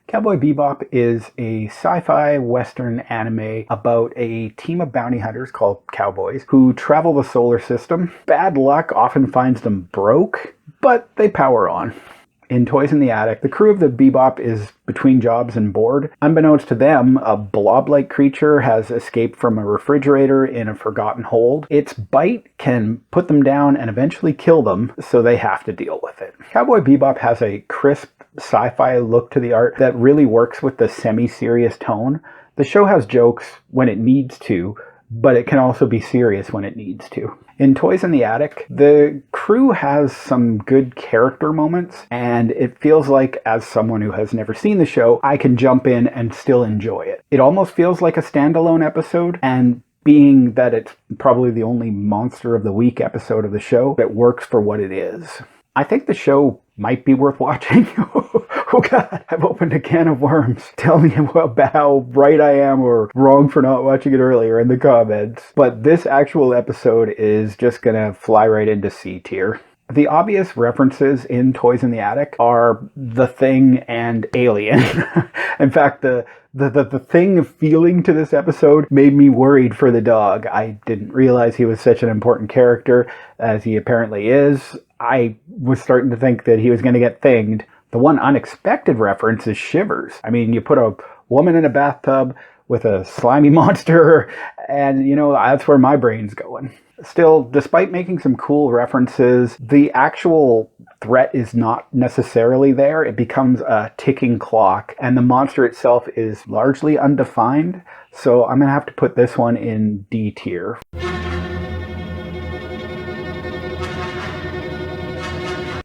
Cowboy Bebop is a sci-fi western anime about a team of bounty hunters called cowboys who travel the solar system. Bad luck often finds them broke, but they power on. In Toys in the Attic, the crew of the Bebop is between jobs and bored. Unbeknownst to them, a blob-like creature has escaped from a refrigerator in a forgotten hold. Its bite can put them down and eventually kill them, so they have to deal with it. Cowboy Bebop has a crisp sci-fi look to the art that really works with the semi-serious tone. The show has jokes when it needs to, but it can also be serious when it needs to. In Toys in the Attic, the crew has some good character moments, and it feels like, as someone who has never seen the show, I can jump in and still enjoy it. It almost feels like a standalone episode, and being that it's probably the only Monster of the Week episode of the show, it works for what it is. I think the show might be worth watching. Oh God, I've opened a can of worms. Tell me about how right I am or wrong for not watching it earlier in the comments. But this actual episode is just gonna fly right into C tier. The obvious references in Toys in the Attic are The Thing and Alien. In fact, the Thing feeling to this episode made me worried for the dog. I didn't realize he was such an important character as he apparently is. I was starting to think that he was going to get thinged. The one unexpected reference is Shivers. I mean, you put a woman in a bathtub with a slimy monster, and you know, that's where my brain's going. Still, despite making some cool references, the actual threat is not necessarily there. It becomes a ticking clock, and the monster itself is largely undefined, so I'm gonna have to put this one in D tier.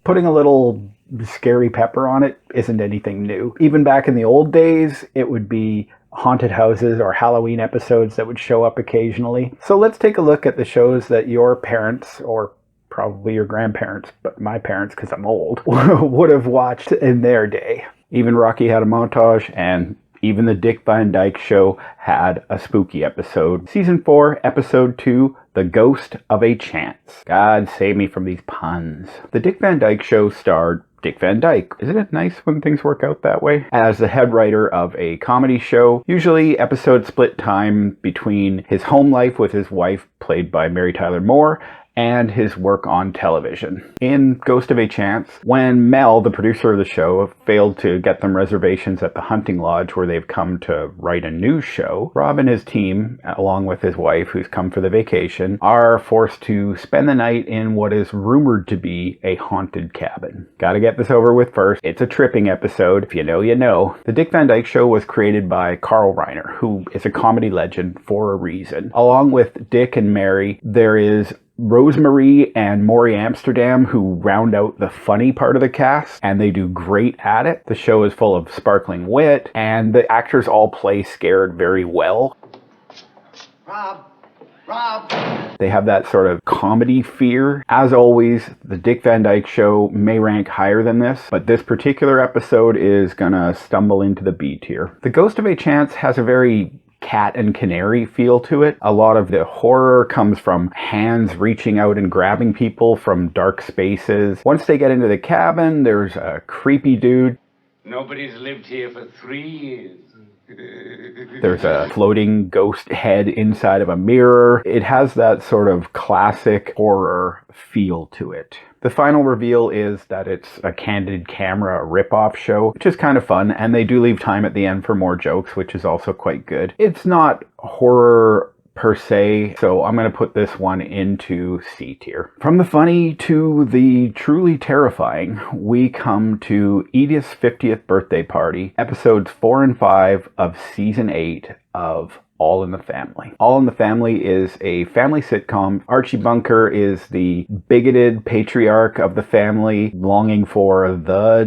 Putting a little scary pepper on it isn't anything new. Even back in the old days, it would be haunted houses or Halloween episodes that would show up occasionally. So let's take a look at the shows that your parents, or probably your grandparents, but my parents, because I'm old, would have watched in their day. Even Rocky had a montage, and even the Dick Van Dyke Show had a spooky episode. Season 4, Episode 2, The Ghost of a Chance. God save me from these puns. The Dick Van Dyke Show starred Dick Van Dyke. Isn't it nice when things work out that way? As the head writer of a comedy show, usually episodes split time between his home life with his wife, played by Mary Tyler Moore, and his work on television. In Ghost of a Chance, when Mel, the producer of the show, failed to get them reservations at the hunting lodge where they've come to write a new show, Rob and his team, along with his wife, who's come for the vacation, are forced to spend the night in what is rumored to be a haunted cabin. Gotta get this over with first. It's a tripping episode. If you know, you know. The Dick Van Dyke Show was created by Carl Reiner, who is a comedy legend for a reason. Along with Dick and Mary, there is Rosemary and Maury Amsterdam, who round out the funny part of the cast, and they do great at it. The show is full of sparkling wit, and the actors all play scared very well. Rob! They have that sort of comedy fear. As always, The Dick Van Dyke Show may rank higher than this, but this particular episode is gonna stumble into the B tier. The Ghost of a Chance has a very cat and canary feel to it. A lot of the horror comes from hands reaching out and grabbing people from dark spaces. Once they get into the cabin, there's a creepy dude. Nobody's lived here for 3 years. There's a floating ghost head inside of a mirror. It has that sort of classic horror feel to it. The final reveal is that it's a candid camera ripoff show, which is kind of fun, and they do leave time at the end for more jokes, which is also quite good. It's not horror per se, so I'm going to put this one into C tier. From the funny to the truly terrifying, we come to Edith's 50th birthday party, episodes 4 and 5 of season 8 of All in the Family. All in the Family is a family sitcom. Archie Bunker is the bigoted patriarch of the family, longing for the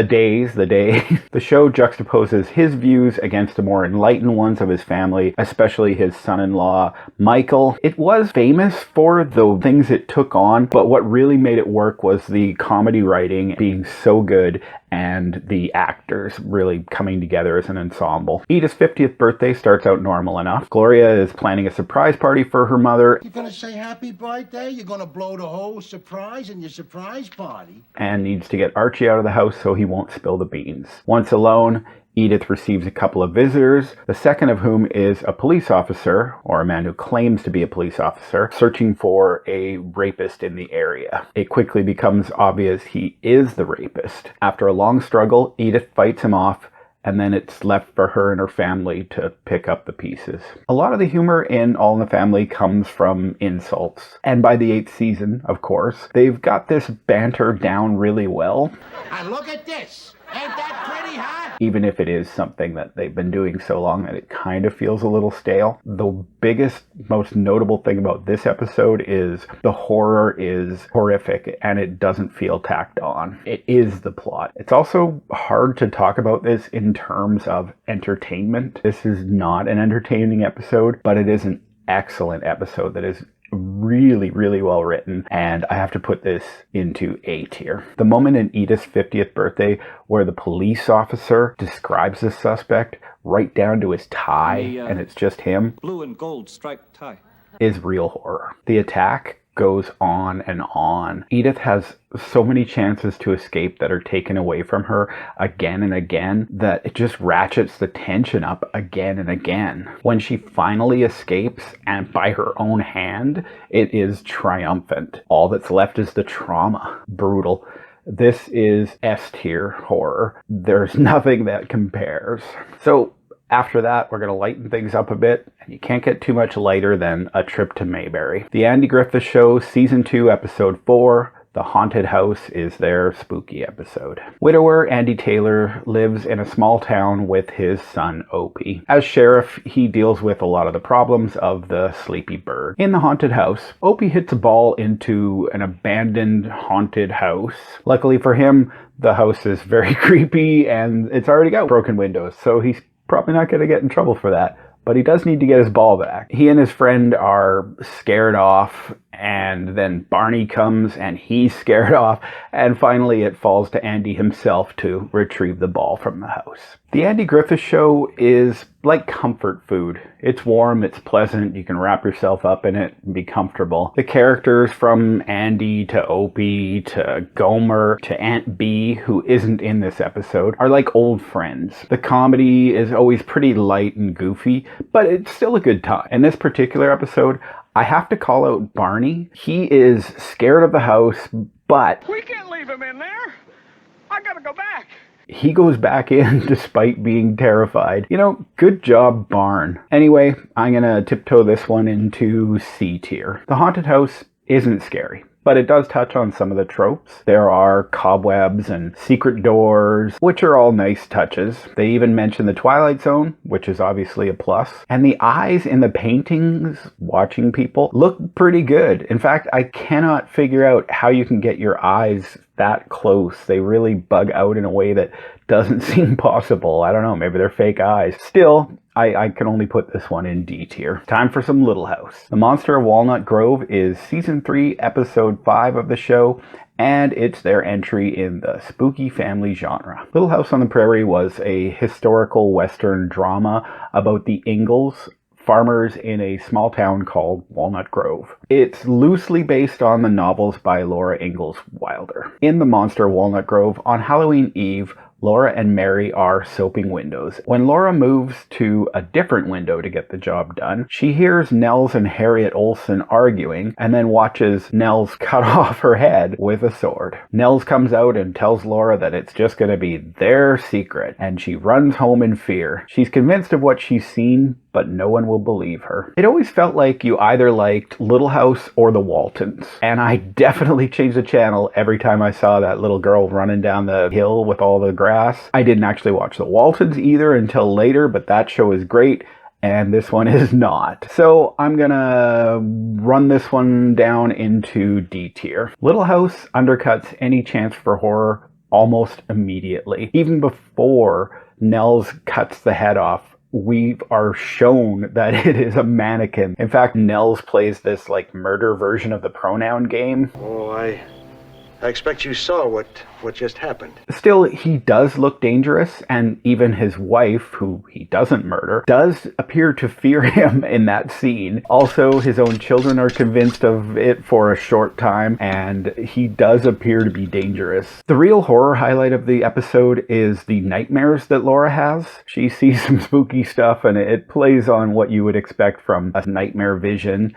days. The show juxtaposes his views against the more enlightened ones of his family, especially his son-in-law, Michael. It was famous for the things it took on, but what really made it work was the comedy writing being so good and the actors really coming together as an ensemble. Edith's 50th birthday starts out normal enough. Gloria is planning a surprise party for her mother. You're gonna say happy birthday? You're gonna blow the whole surprise in your surprise party? And needs to get Archie out of the house so he won't spill the beans. Once alone, Edith receives a couple of visitors, the second of whom is a police officer, or a man who claims to be a police officer, searching for a rapist in the area. It quickly becomes obvious he is the rapist. After a long struggle, Edith fights him off, and then it's left for her and her family to pick up the pieces. A lot of the humor in All in the Family comes from insults. And by the 8th season, of course, they've got this banter down really well. And look at this! Ain't that pretty, huh? Even if it is something that they've been doing so long that it kind of feels a little stale. The biggest, most notable thing about this episode is the horror is horrific and it doesn't feel tacked on. It is the plot. It's also hard to talk about this in terms of entertainment. This is not an entertaining episode, but it is an excellent episode that is really, really well written, and I have to put this into A tier. The moment in Edith's 50th birthday where the police officer describes the suspect right down to his tie, and it's just him, blue and gold striped tie, is real horror. The attack goes on and on. Edith has so many chances to escape that are taken away from her again and again that it just ratchets the tension up again and again. When she finally escapes, and by her own hand, it is triumphant. All that's left is the trauma. Brutal. This is S tier horror. There's nothing that compares. So after that, we're going to lighten things up a bit, and you can't get too much lighter than A Trip to Mayberry. The Andy Griffith Show, Season 2, Episode 4, The Haunted House is their spooky episode. Widower Andy Taylor lives in a small town with his son Opie. As sheriff, he deals with a lot of the problems of the sleepy bird. In the haunted house, Opie hits a ball into an abandoned haunted house. Luckily for him, the house is very creepy and it's already got broken windows, so he's probably not going to get in trouble for that, but he does need to get his ball back. He and his friend are scared off, and then Barney comes and he's scared off, and finally it falls to Andy himself to retrieve the ball from the house. The Andy Griffith Show is like comfort food. It's warm, it's pleasant, you can wrap yourself up in it and be comfortable. The characters from Andy to Opie to Gomer to Aunt Bee, who isn't in this episode, are like old friends. The comedy is always pretty light and goofy, but it's still a good time. In this particular episode, I have to call out Barney. He is scared of the house, but We can't leave him in there. I gotta go back. he goes back in despite being terrified. You know, good job, Barn. Anyway, I'm gonna tiptoe this one into C tier. The haunted house isn't scary, but it does touch on some of the tropes. There are cobwebs and secret doors, which are all nice touches. They even mention the Twilight Zone, which is obviously a plus. And the eyes in the paintings, watching people, look pretty good. In fact, I cannot figure out how you can get your eyes that close. They really bug out in a way that doesn't seem possible. I don't know, maybe they're fake eyes. Still, I can only put this one in D tier. Time for some Little House. The Monster of Walnut Grove is season 3, episode 5 of the show, and it's their entry in the spooky family genre. Little House on the Prairie was a historical Western drama about the Ingalls, farmers in a small town called Walnut Grove. It's loosely based on the novels by Laura Ingalls Wilder. In The Monster of Walnut Grove, on Halloween Eve, Laura and Mary are soaping windows. When Laura moves to a different window to get the job done, she hears Nels and Harriet Olsen arguing and then watches Nels cut off her head with a sword. Nels comes out and tells Laura that it's just going to be their secret, and she runs home in fear. She's convinced of what she's seen, but no one will believe her. It always felt like you either liked Little House or The Waltons, and I definitely changed the channel every time I saw that little girl running down the hill with all the grass. I didn't actually watch The Waltons either until later, but that show is great, and this one is not. So I'm gonna run this one down into D tier. Little House undercuts any chance for horror almost immediately. Even before Nels cuts the head off, we are shown that it is a mannequin. In fact, Nels plays this like murder version of the pronoun game. Oh, I expect you saw what just happened. Still, he does look dangerous, and even his wife, who he doesn't murder, does appear to fear him in that scene. Also, his own children are convinced of it for a short time, and he does appear to be dangerous. The real horror highlight of the episode is the nightmares that Laura has. She sees some spooky stuff, and it plays on what you would expect from a nightmare vision.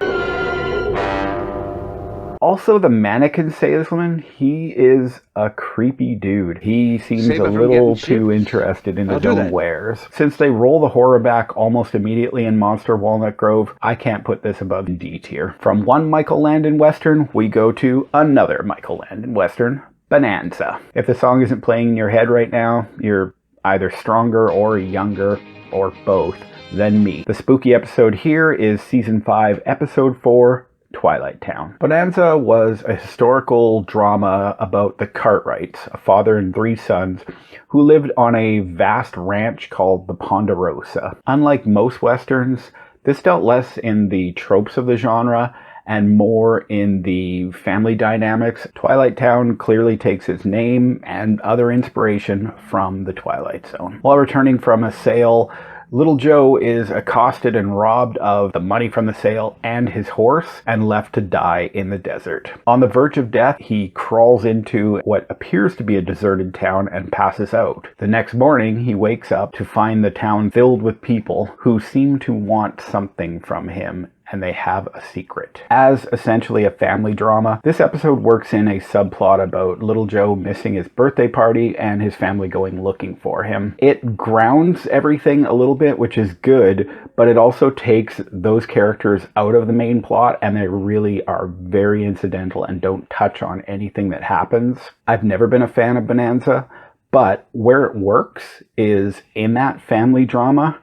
Also, the mannequin salesman, he is a creepy dude. He seems a little too interested in his own wares. Since they roll the horror back almost immediately in Monster of Walnut Grove, I can't put this above D tier. From one Michael Landon Western, we go to another Michael Landon Western, Bonanza. If the song isn't playing in your head right now, you're either stronger or younger, or both, than me. The spooky episode here is season 5, episode 4, Twilight Town. Bonanza was a historical drama about the Cartwrights, a father and 3 sons, who lived on a vast ranch called the Ponderosa. Unlike most westerns, this dealt less in the tropes of the genre and more in the family dynamics. Twilight Town clearly takes its name and other inspiration from the Twilight Zone. While returning from a sale, Little Joe is accosted and robbed of the money from the sale and his horse and left to die in the desert. On the verge of death, he crawls into what appears to be a deserted town and passes out. The next morning, he wakes up to find the town filled with people who seem to want something from him, and they have a secret. As essentially a family drama, this episode works in a subplot about Little Joe missing his birthday party and his family going looking for him. It grounds everything a little bit, which is good, but it also takes those characters out of the main plot, and they really are very incidental and don't touch on anything that happens. I've never been a fan of Bonanza, but where it works is in that family drama,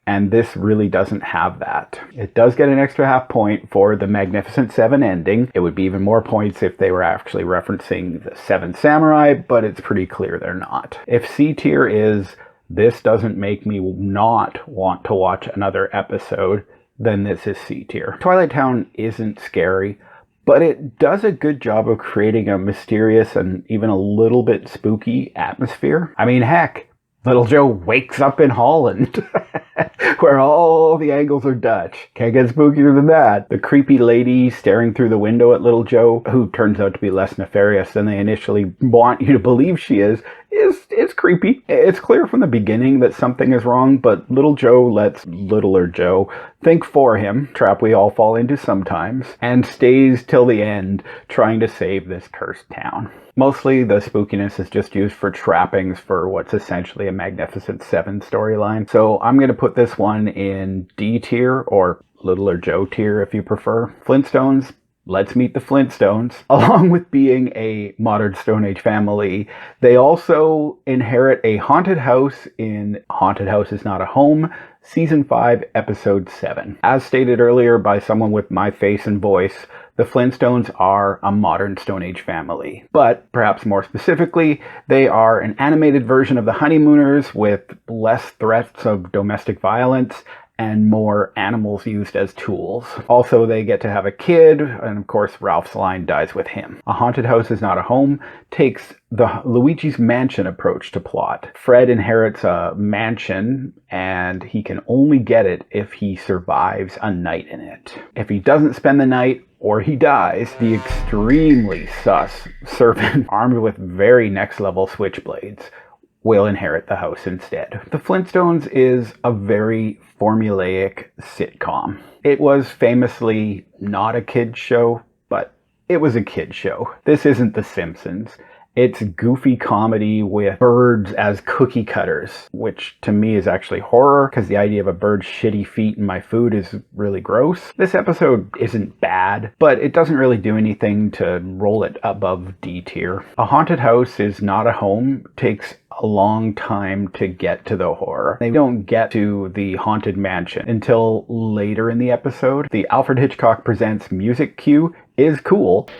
and this really doesn't have that. It does get an extra half point for the Magnificent Seven ending. It would be even more points if they were actually referencing the Seven Samurai, but it's pretty clear they're not. If C tier is, this doesn't make me not want to watch another episode, then this is C tier. Twilight Town isn't scary, but it does a good job of creating a mysterious and even a little bit spooky atmosphere. I mean, heck, Little Joe wakes up in Holland, where all the angles are Dutch. Can't get spookier than that. The creepy lady staring through the window at Little Joe, who turns out to be less nefarious than they initially want you to believe she is creepy. It's clear from the beginning that something is wrong, but Little Joe lets Littler Joe think for him, trap we all fall into sometimes, and stays till the end trying to save this cursed town. Mostly the spookiness is just used for trappings for what's essentially a Magnificent Seven storyline. So I'm going to put this one in D tier, or Littler Joe tier if you prefer. Flintstones. Let's meet the Flintstones. Along with being a modern Stone Age family, they also inherit a haunted house in Haunted House Is Not a Home, Season 5, Episode 7. As stated earlier by someone with my face and voice, The Flintstones are a modern Stone Age family, but perhaps more specifically, they are an animated version of the Honeymooners with less threats of domestic violence and more animals used as tools. Also, they get to have a kid, and of course, Ralph's line dies with him. A Haunted House is Not a Home takes the Luigi's Mansion approach to plot. Fred inherits a mansion, and he can only get it if he survives a night in it. If he doesn't spend the night, or he dies, the extremely sus servant, armed with very next-level switchblades, will inherit the house instead. The Flintstones is a very formulaic sitcom. It was famously not a kid's show, but it was a kid's show. This isn't The Simpsons. It's goofy comedy with birds as cookie cutters, which to me is actually horror, because the idea of a bird's shitty feet in my food is really gross. This episode isn't bad, but it doesn't really do anything to roll it above D tier. A Haunted House is Not a Home takes a long time to get to the horror. They don't get to the Haunted Mansion until later in the episode. The Alfred Hitchcock Presents music cue is cool.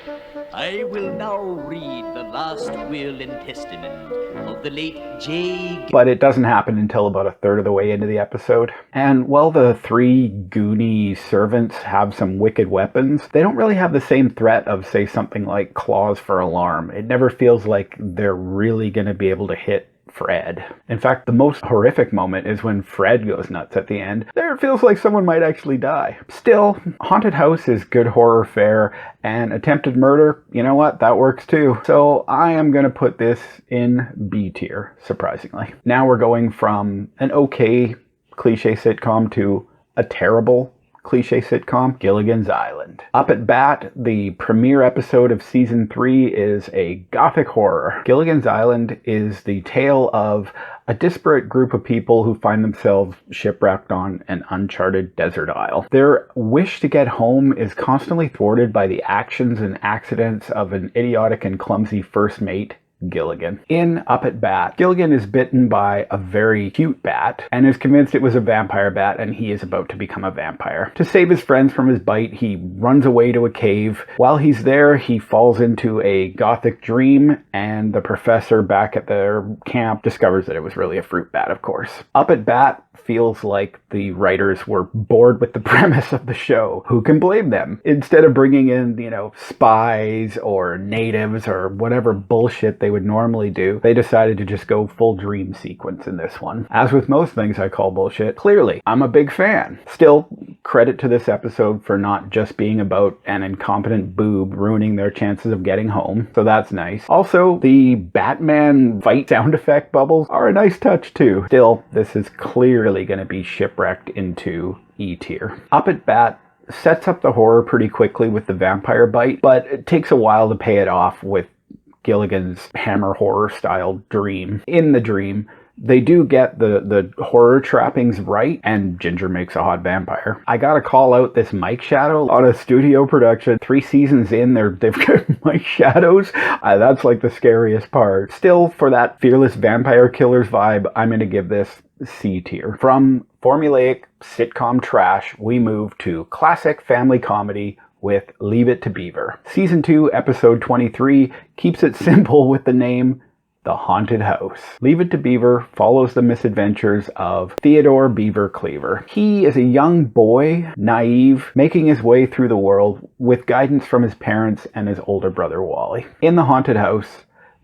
I will now read the last will and testament of the late J. But it doesn't happen until about a third of the way into the episode. And while the three Goonie servants have some wicked weapons, they don't really have the same threat of, say, something like claws for alarm. It never feels like they're really going to be able to hit Fred. In fact, the most horrific moment is when Fred goes nuts at the end. There it feels like someone might actually die. Still, Haunted House is good horror fare, and attempted murder, you know what, that works too. So I am going to put this in B tier, surprisingly. Now we're going from an okay cliche sitcom to a terrible cliche sitcom, Gilligan's Island. Up at Bat, the premiere episode of season 3 is a gothic horror. Gilligan's Island is the tale of a disparate group of people who find themselves shipwrecked on an uncharted desert isle. Their wish to get home is constantly thwarted by the actions and accidents of an idiotic and clumsy first mate, Gilligan. In Up at Bat, Gilligan is bitten by a very cute bat and is convinced it was a vampire bat, and he is about to become a vampire. To save his friends from his bite, he runs away to a cave. While he's there, he falls into a gothic dream, and the professor back at their camp discovers that it was really a fruit bat, of course. Up at Bat feels like the writers were bored with the premise of the show. Who can blame them? Instead of bringing in, spies or natives or whatever bullshit they would normally do, they decided to just go full dream sequence in this one. As with most things I call bullshit, clearly, I'm a big fan. Still, credit to this episode for not just being about an incompetent boob ruining their chances of getting home, so that's nice. Also, the Batman fight sound effect bubbles are a nice touch too. Still, this is clearly going to be shipwrecked into E tier. Up at Bat sets up the horror pretty quickly with the vampire bite, but it takes a while to pay it off with Gilligan's Hammer horror style dream. In the dream, they do get the horror trappings right, and Ginger makes a hot vampire. I gotta call out this mic shadow on a studio production. 3 seasons in, they've got mic shadows. That's like the scariest part. Still, for that fearless vampire killers vibe, I'm gonna give this C tier. From formulaic sitcom trash, we move to classic family comedy with Leave It to Beaver. Season 2, episode 23 keeps it simple with the name The Haunted House. Leave It to Beaver follows the misadventures of Theodore Beaver Cleaver. He is a young boy, naive, making his way through the world with guidance from his parents and his older brother Wally. In the haunted house,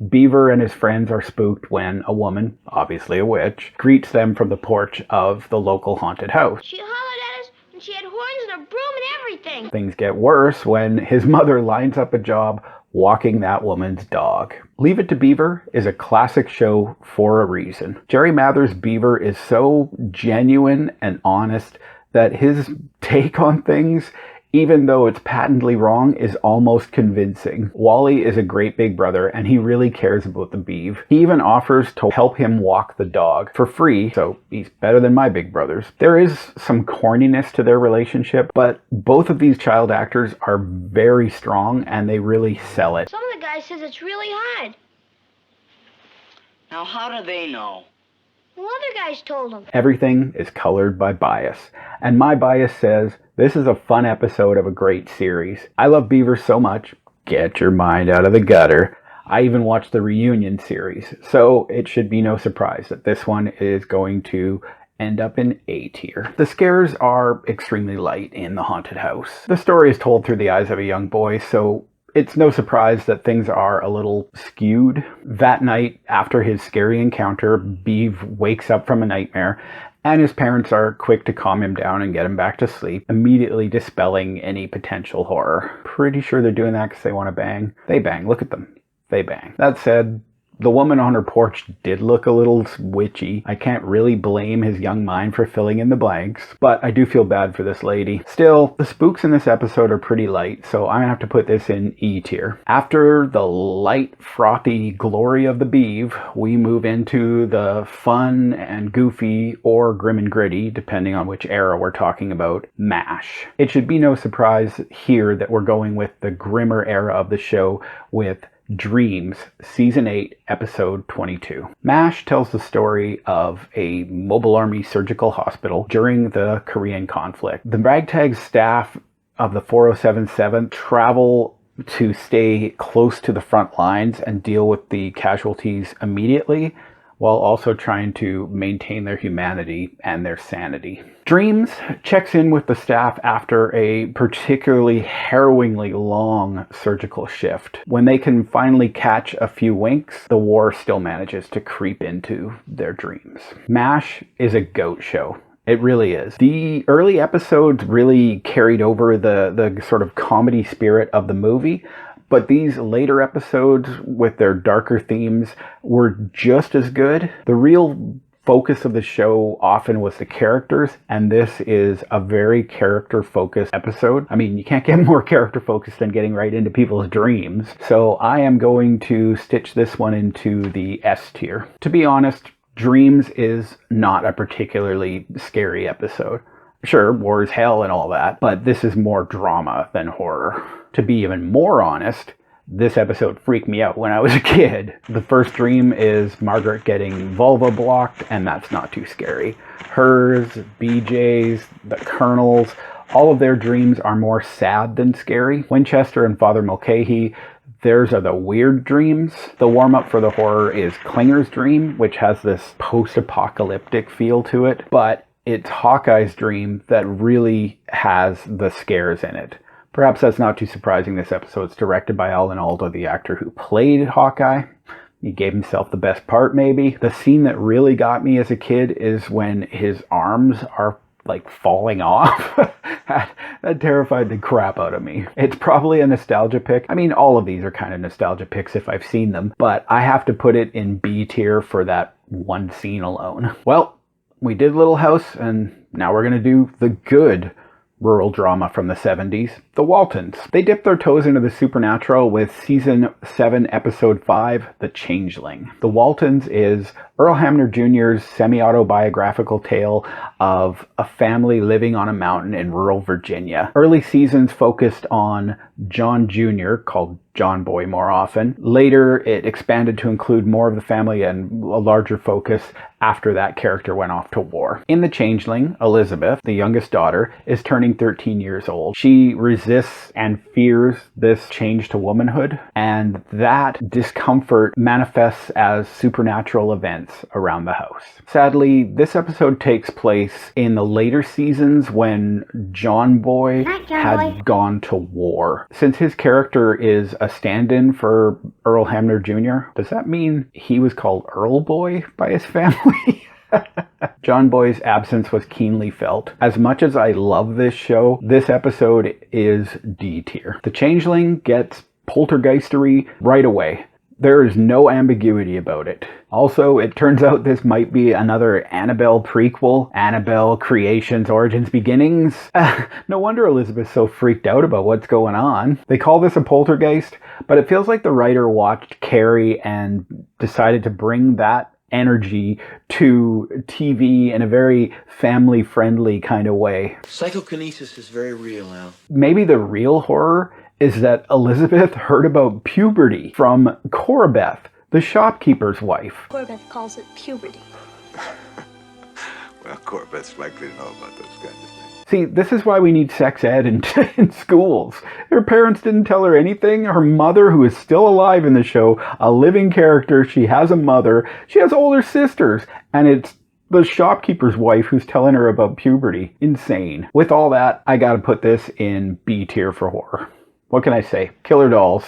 Beaver and his friends are spooked when a woman, obviously a witch, greets them from the porch of the local haunted house. She hollered at us, and she had horns and a broom and everything. Things get worse when his mother lines up a job walking that woman's dog. Leave It to Beaver is a classic show for a reason. Jerry Mather's Beaver is so genuine and honest that his take on things, even though it's patently wrong, is almost convincing. Wally is a great big brother, and he really cares about the beav. He even offers to help him walk the dog for free, so he's better than my big brothers. There is some corniness to their relationship, but both of these child actors are very strong, and they really sell it. Some of the guys says it's really hard. Now, how do they know? Well, other guys told him. Everything is colored by bias. And my bias says this is a fun episode of a great series. I love Beaver so much. Get your mind out of the gutter. I even watched the reunion series. So it should be no surprise that this one is going to end up in A tier. The scares are extremely light in The Haunted House. The story is told through the eyes of a young boy, so it's no surprise that things are a little skewed. That night, after his scary encounter, Beav wakes up from a nightmare, and his parents are quick to calm him down and get him back to sleep, immediately dispelling any potential horror. Pretty sure they're doing that because they want to bang. They bang. Look at them. They bang. That said, the woman on her porch did look a little witchy. I can't really blame his young mind for filling in the blanks, but I do feel bad for this lady. Still, the spooks in this episode are pretty light, so I'm gonna have to put this in E tier. After the light, frothy glory of the Beav, we move into the fun and goofy or grim and gritty, depending on which era we're talking about, MASH. It should be no surprise here that we're going with the grimmer era of the show with Dreams, Season 8, Episode 22. MASH tells the story of a mobile army surgical hospital during the Korean conflict. The ragtag staff of the 4077 travel to stay close to the front lines and deal with the casualties immediately, while also trying to maintain their humanity and their sanity. Dreams checks in with the staff after a particularly harrowingly long surgical shift. When they can finally catch a few winks, the war still manages to creep into their dreams. MASH is a goat show. It really is. The early episodes really carried over the sort of comedy spirit of the movie, but these later episodes with their darker themes were just as good. The real focus of the show often was the characters, and this is a very character-focused episode. I mean, you can't get more character-focused than getting right into people's dreams. So I am going to stitch this one into the S tier. To be honest, Dreams is not a particularly scary episode. Sure, war is hell and all that, but this is more drama than horror. To be even more honest, this episode freaked me out when I was a kid. The first dream is Margaret getting vulva blocked, and that's not too scary. Hers, BJ's, the Colonel's, all of their dreams are more sad than scary. Winchester and Father Mulcahy, theirs are the weird dreams. The warm-up for the horror is Klinger's dream, which has this post-apocalyptic feel to it, but it's Hawkeye's dream that really has the scares in it. Perhaps that's not too surprising. This episode's directed by Alan Alda, the actor who played Hawkeye. He gave himself the best part, maybe. The scene that really got me as a kid is when his arms are like falling off. That terrified the crap out of me. It's probably a nostalgia pick. I mean, all of these are kind of nostalgia picks if I've seen them, but I have to put it in B tier for that one scene alone. Well, we did Little House, and now we're going to do the good rural drama from the 70s, The Waltons. They dipped their toes into the supernatural with Season 7, Episode 5, The Changeling. The Waltons is Earl Hamner Jr.'s semi-autobiographical tale of a family living on a mountain in rural Virginia. Early seasons focused on John Jr., called John Boy more often. Later, it expanded to include more of the family and a larger focus after that character went off to war. In The Changeling, Elizabeth, the youngest daughter, is turning 13 years old. She resists and fears this change to womanhood, and that discomfort manifests as supernatural events around the house. Sadly, this episode takes place in the later seasons when John Boy had gone to war. Since his character is a stand-in for Earl Hamner Jr., does that mean he was called Earl Boy by his family? John Boy's absence was keenly felt. As much as I love this show, this episode is D tier. The Changeling gets poltergeistery right away. There is no ambiguity about it. Also, it turns out this might be another Annabelle prequel. Annabelle Creations Origins Beginnings. No wonder Elizabeth's so freaked out about what's going on. They call this a poltergeist, but it feels like the writer watched Carrie and decided to bring that energy to TV in a very family-friendly kind of way. Psychokinesis is very real, Al. Maybe the real horror is that Elizabeth heard about puberty from Corabeth, the shopkeeper's wife. Corbeth calls it puberty. Well, Corvette's likely to know about those kinds of things. See, this is why we need sex ed in schools. Her parents didn't tell her anything. Her mother, who is still alive in the show, a living character, she has a mother. She has older sisters. And it's the shopkeeper's wife who's telling her about puberty. Insane. With all that, I gotta put this in B tier for horror. What can I say? Killer Dolls.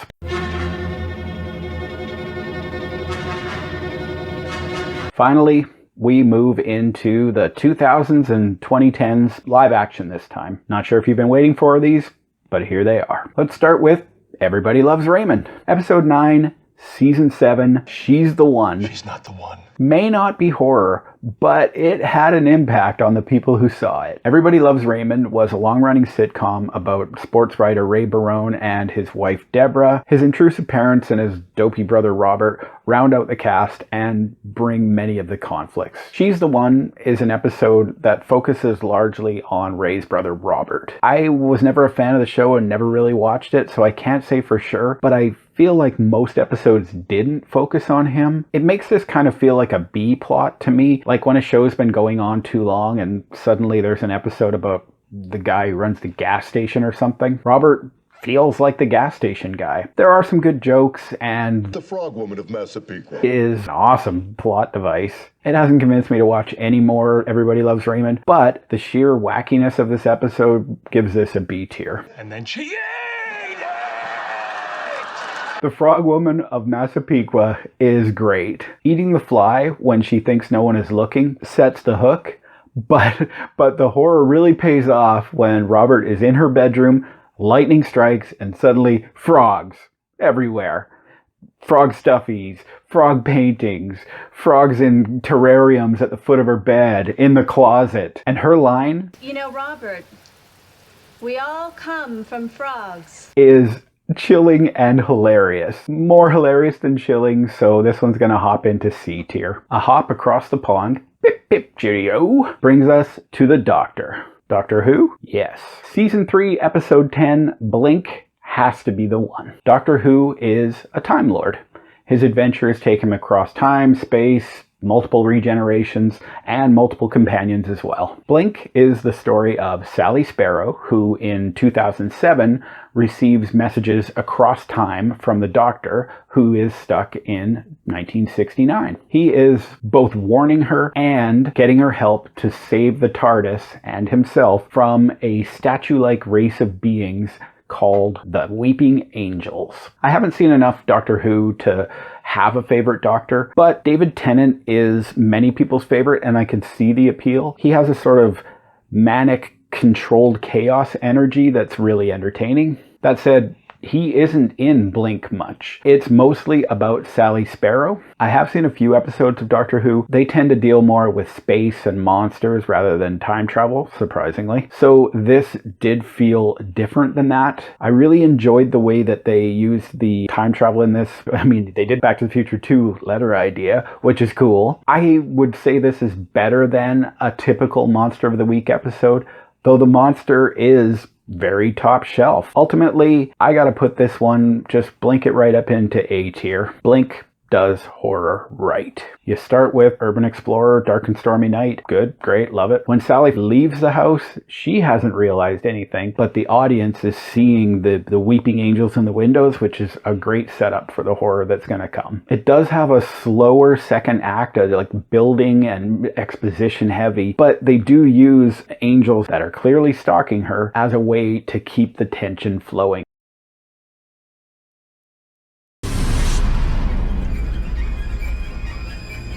Finally, we move into the 2000s and 2010s live action this time. Not sure if you've been waiting for these, but here they are. Let's start with Everybody Loves Raymond. Episode 9, Season 7, She's the One. She's not the one. May not be horror, but it had an impact on the people who saw it. Everybody Loves Raymond was a long-running sitcom about sports writer Ray Barone and his wife Deborah. His intrusive parents and his dopey brother Robert round out the cast and bring many of the conflicts. She's the One is an episode that focuses largely on Ray's brother Robert. I was never a fan of the show and never really watched it, so I can't say for sure, but I feel like most episodes didn't focus on him. It makes this kind of feel like a B plot to me, like when a show's been going on too long and suddenly there's an episode about the guy who runs the gas station or something. Robert feels like the gas station guy. There are some good jokes, and The Frog Woman of Massapequa is an awesome plot device. It hasn't convinced me to watch any more Everybody Loves Raymond, but the sheer wackiness of this episode gives this a B tier. And then she ate it! The Frog Woman of Massapequa is great. Eating the fly when she thinks no one is looking sets the hook, but the horror really pays off when Robert is in her bedroom, lightning strikes, and suddenly frogs everywhere. Frog stuffies, frog paintings, frogs in terrariums at the foot of her bed, in the closet. And her line, you know, Robert, we all come from frogs, is chilling and hilarious. More hilarious than chilling, so this one's gonna hop into C tier. A hop across the pond, pip pip cheerio, brings us to the Doctor. Doctor Who? Yes. Season 3, Episode 10, Blink has to be the one. Doctor Who is a Time Lord. His adventures take him across time, space, multiple regenerations, and multiple companions as well. Blink is the story of Sally Sparrow, who in 2007 receives messages across time from the Doctor, who is stuck in 1969. He is both warning her and getting her help to save the TARDIS and himself from a statue-like race of beings called the Weeping Angels. I haven't seen enough Doctor Who to have a favorite Doctor, but David Tennant is many people's favorite, and I can see the appeal. He has a sort of manic, controlled chaos energy that's really entertaining. That said, he isn't in Blink much. It's mostly about Sally Sparrow. I have seen a few episodes of Doctor Who. They tend to deal more with space and monsters rather than time travel, surprisingly. So this did feel different than that. I really enjoyed the way that they used the time travel in this. I mean, they did Back to the Future 2 letter idea, which is cool. I would say this is better than a typical Monster of the Week episode, though the monster is very top shelf. Ultimately, I gotta put this one, just blink it right up into A tier. Blink does horror right. You start with Urban Explorer, Dark and Stormy Night. Good, great, love it. When Sally leaves the house, she hasn't realized anything, but the audience is seeing the weeping angels in the windows, which is a great setup for the horror that's going to come. It does have a slower second act, like building and exposition heavy, but they do use angels that are clearly stalking her as a way to keep the tension flowing.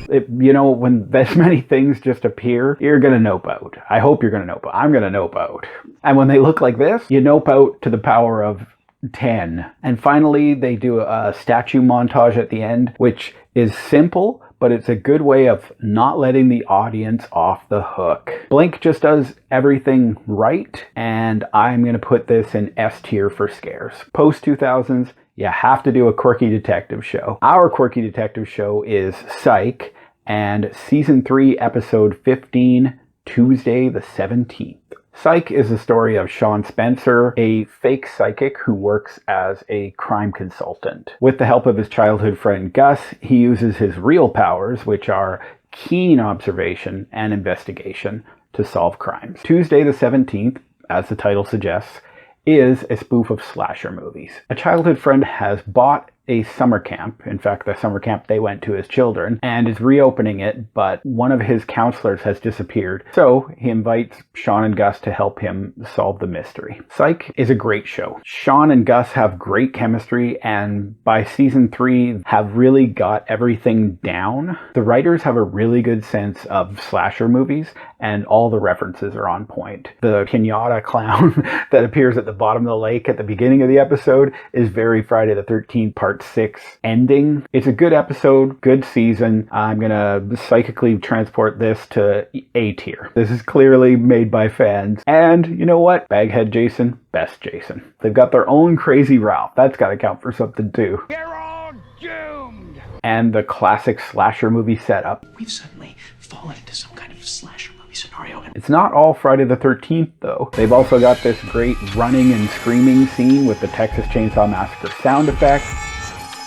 When this many things just appear, you're going to nope out. I hope you're going to nope out. I'm going to nope out. And when they look like this, you nope out to the power of 10. And finally, they do a statue montage at the end, which is simple, but it's a good way of not letting the audience off the hook. Blink just does everything right, and I'm going to put this in S tier for scares. Post-2000s, you have to do a quirky detective show. Our quirky detective show is Psych, and Season 3, Episode 15, Tuesday the 17th. Psych is the story of Sean Spencer, a fake psychic who works as a crime consultant. With the help of his childhood friend Gus, he uses his real powers, which are keen observation and investigation to solve crimes. Tuesday the 17th, as the title suggests, is a spoof of slasher movies. A childhood friend has bought a summer camp, in fact the summer camp they went to as children, and is reopening it, but one of his counselors has disappeared. So he invites Sean and Gus to help him solve the mystery. Psych is a great show. Sean and Gus have great chemistry, and by season 3 have really got everything down. The writers have a really good sense of slasher movies, and all the references are on point. The pinata clown that appears at the bottom of the lake at the beginning of the episode is very Friday the 13th Part 6 ending. It's a good episode, good season. I'm gonna psychically transport this to A tier. This is clearly made by fans. And you know what? Baghead Jason, best Jason. They've got their own Crazy Ralph. That's gotta count for something too. You're all doomed! And the classic slasher movie setup. We've suddenly fallen into some kind of slasher movie scenario. It's not all Friday the 13th though. They've also got this great running and screaming scene with the Texas Chainsaw Massacre sound effects.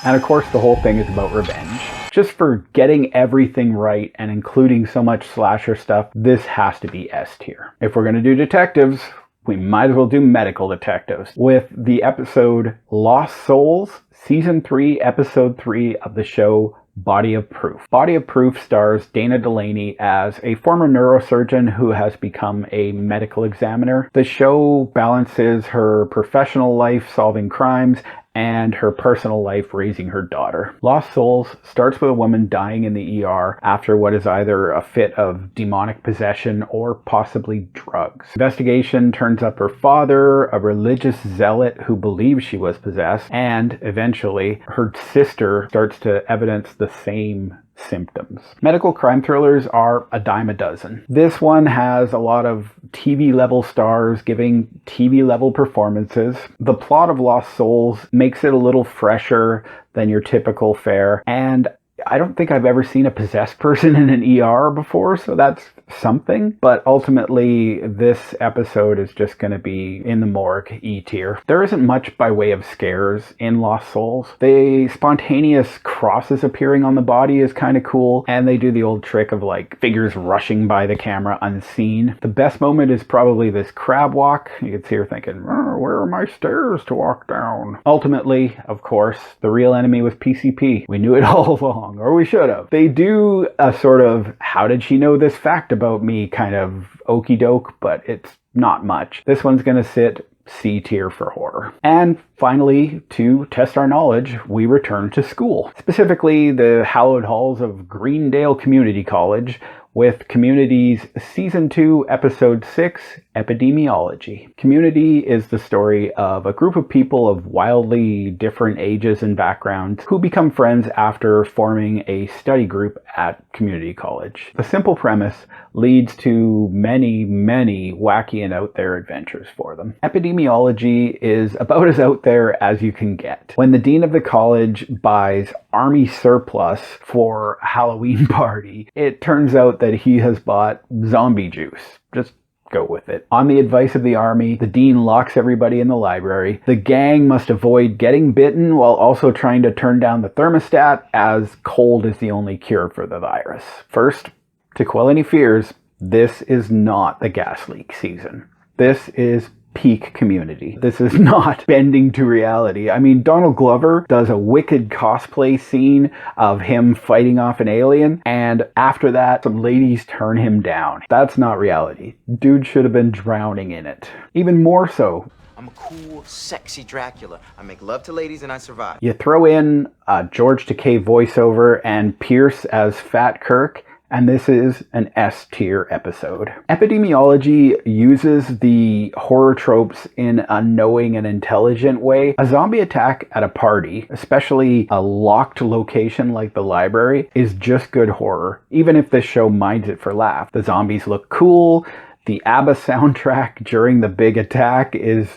And of course the whole thing is about revenge. Just for getting everything right and including so much slasher stuff, this has to be S tier. If we're going to do detectives, we might as well do medical detectives with the episode Lost Souls, Season 3, Episode 3 of the show Body of Proof. Body of Proof stars Dana Delaney as a former neurosurgeon who has become a medical examiner. The show balances her professional life solving crimes and her personal life raising her daughter. Lost Souls starts with a woman dying in the ER after what is either a fit of demonic possession or possibly drugs. Investigation turns up her father, a religious zealot who believes she was possessed, and eventually her sister starts to evidence the same symptoms. Medical crime thrillers are a dime a dozen. This one has a lot of TV level stars giving TV level performances. The plot of Lost Souls makes it a little fresher than your typical fare, and I don't think I've ever seen a possessed person in an ER before, so that's something. But ultimately, this episode is just going to be in the morgue, E tier. There isn't much by way of scares in Lost Souls. The spontaneous crosses appearing on the body is kind of cool, and they do the old trick of like figures rushing by the camera unseen. The best moment is probably this crab walk. You can see her thinking, where are my stairs to walk down? Ultimately, of course, the real enemy was PCP. We knew it all along, or we should have. They do a sort of, how did she know this fact about me kind of okey doke, but it's not much. This one's gonna sit C tier for horror. And finally, to test our knowledge, we return to school. Specifically, the hallowed halls of Greendale Community College, with Community's Season 2, Episode 6, Epidemiology. Community is the story of a group of people of wildly different ages and backgrounds who become friends after forming a study group at Community College. The simple premise leads to many, many wacky and out there adventures for them. Epidemiology is about as out there as you can get. When the dean of the college buys army surplus for a Halloween party, it turns out that he has bought zombie juice. Just go with it. On the advice of the army, the dean locks everybody in the library. The gang must avoid getting bitten while also trying to turn down the thermostat, as cold is the only cure for the virus. First, to quell any fears, this is not the gas leak season. This is peak Community. This is not bending to reality. I mean, Donald Glover does a wicked cosplay scene of him fighting off an alien, and after that, some ladies turn him down. That's not reality. Dude should have been drowning in it. Even more so, I'm a cool, sexy Dracula. I make love to ladies and I survive. you throw in a George Takei voiceover and Pierce as Fat Kirk, and this is an S tier episode. Epidemiology uses the horror tropes in a knowing and intelligent way. A zombie attack at a party, especially a locked location like the library, is just good horror, even if this show minds it for laugh. The zombies look cool. The ABBA soundtrack during the big attack is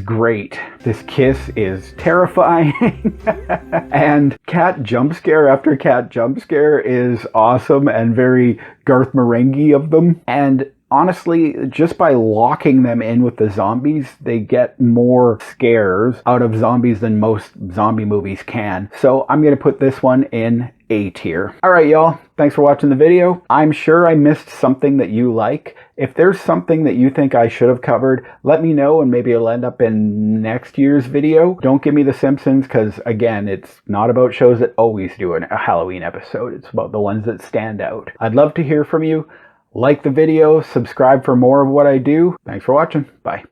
great. This kiss is terrifying. And cat jump scare after cat jump scare is awesome and very Garth Marenghi of them. And honestly, just by locking them in with the zombies, they get more scares out of zombies than most zombie movies can. So I'm going to put this one in A tier. Alright y'all, thanks for watching the video. I'm sure I missed something that you like. If there's something that you think I should have covered, let me know and maybe it'll end up in next year's video. Don't give me The Simpsons because, again, it's not about shows that always do a Halloween episode. It's about the ones that stand out. I'd love to hear from you. Like the video, subscribe for more of what I do. Thanks for watching. Bye.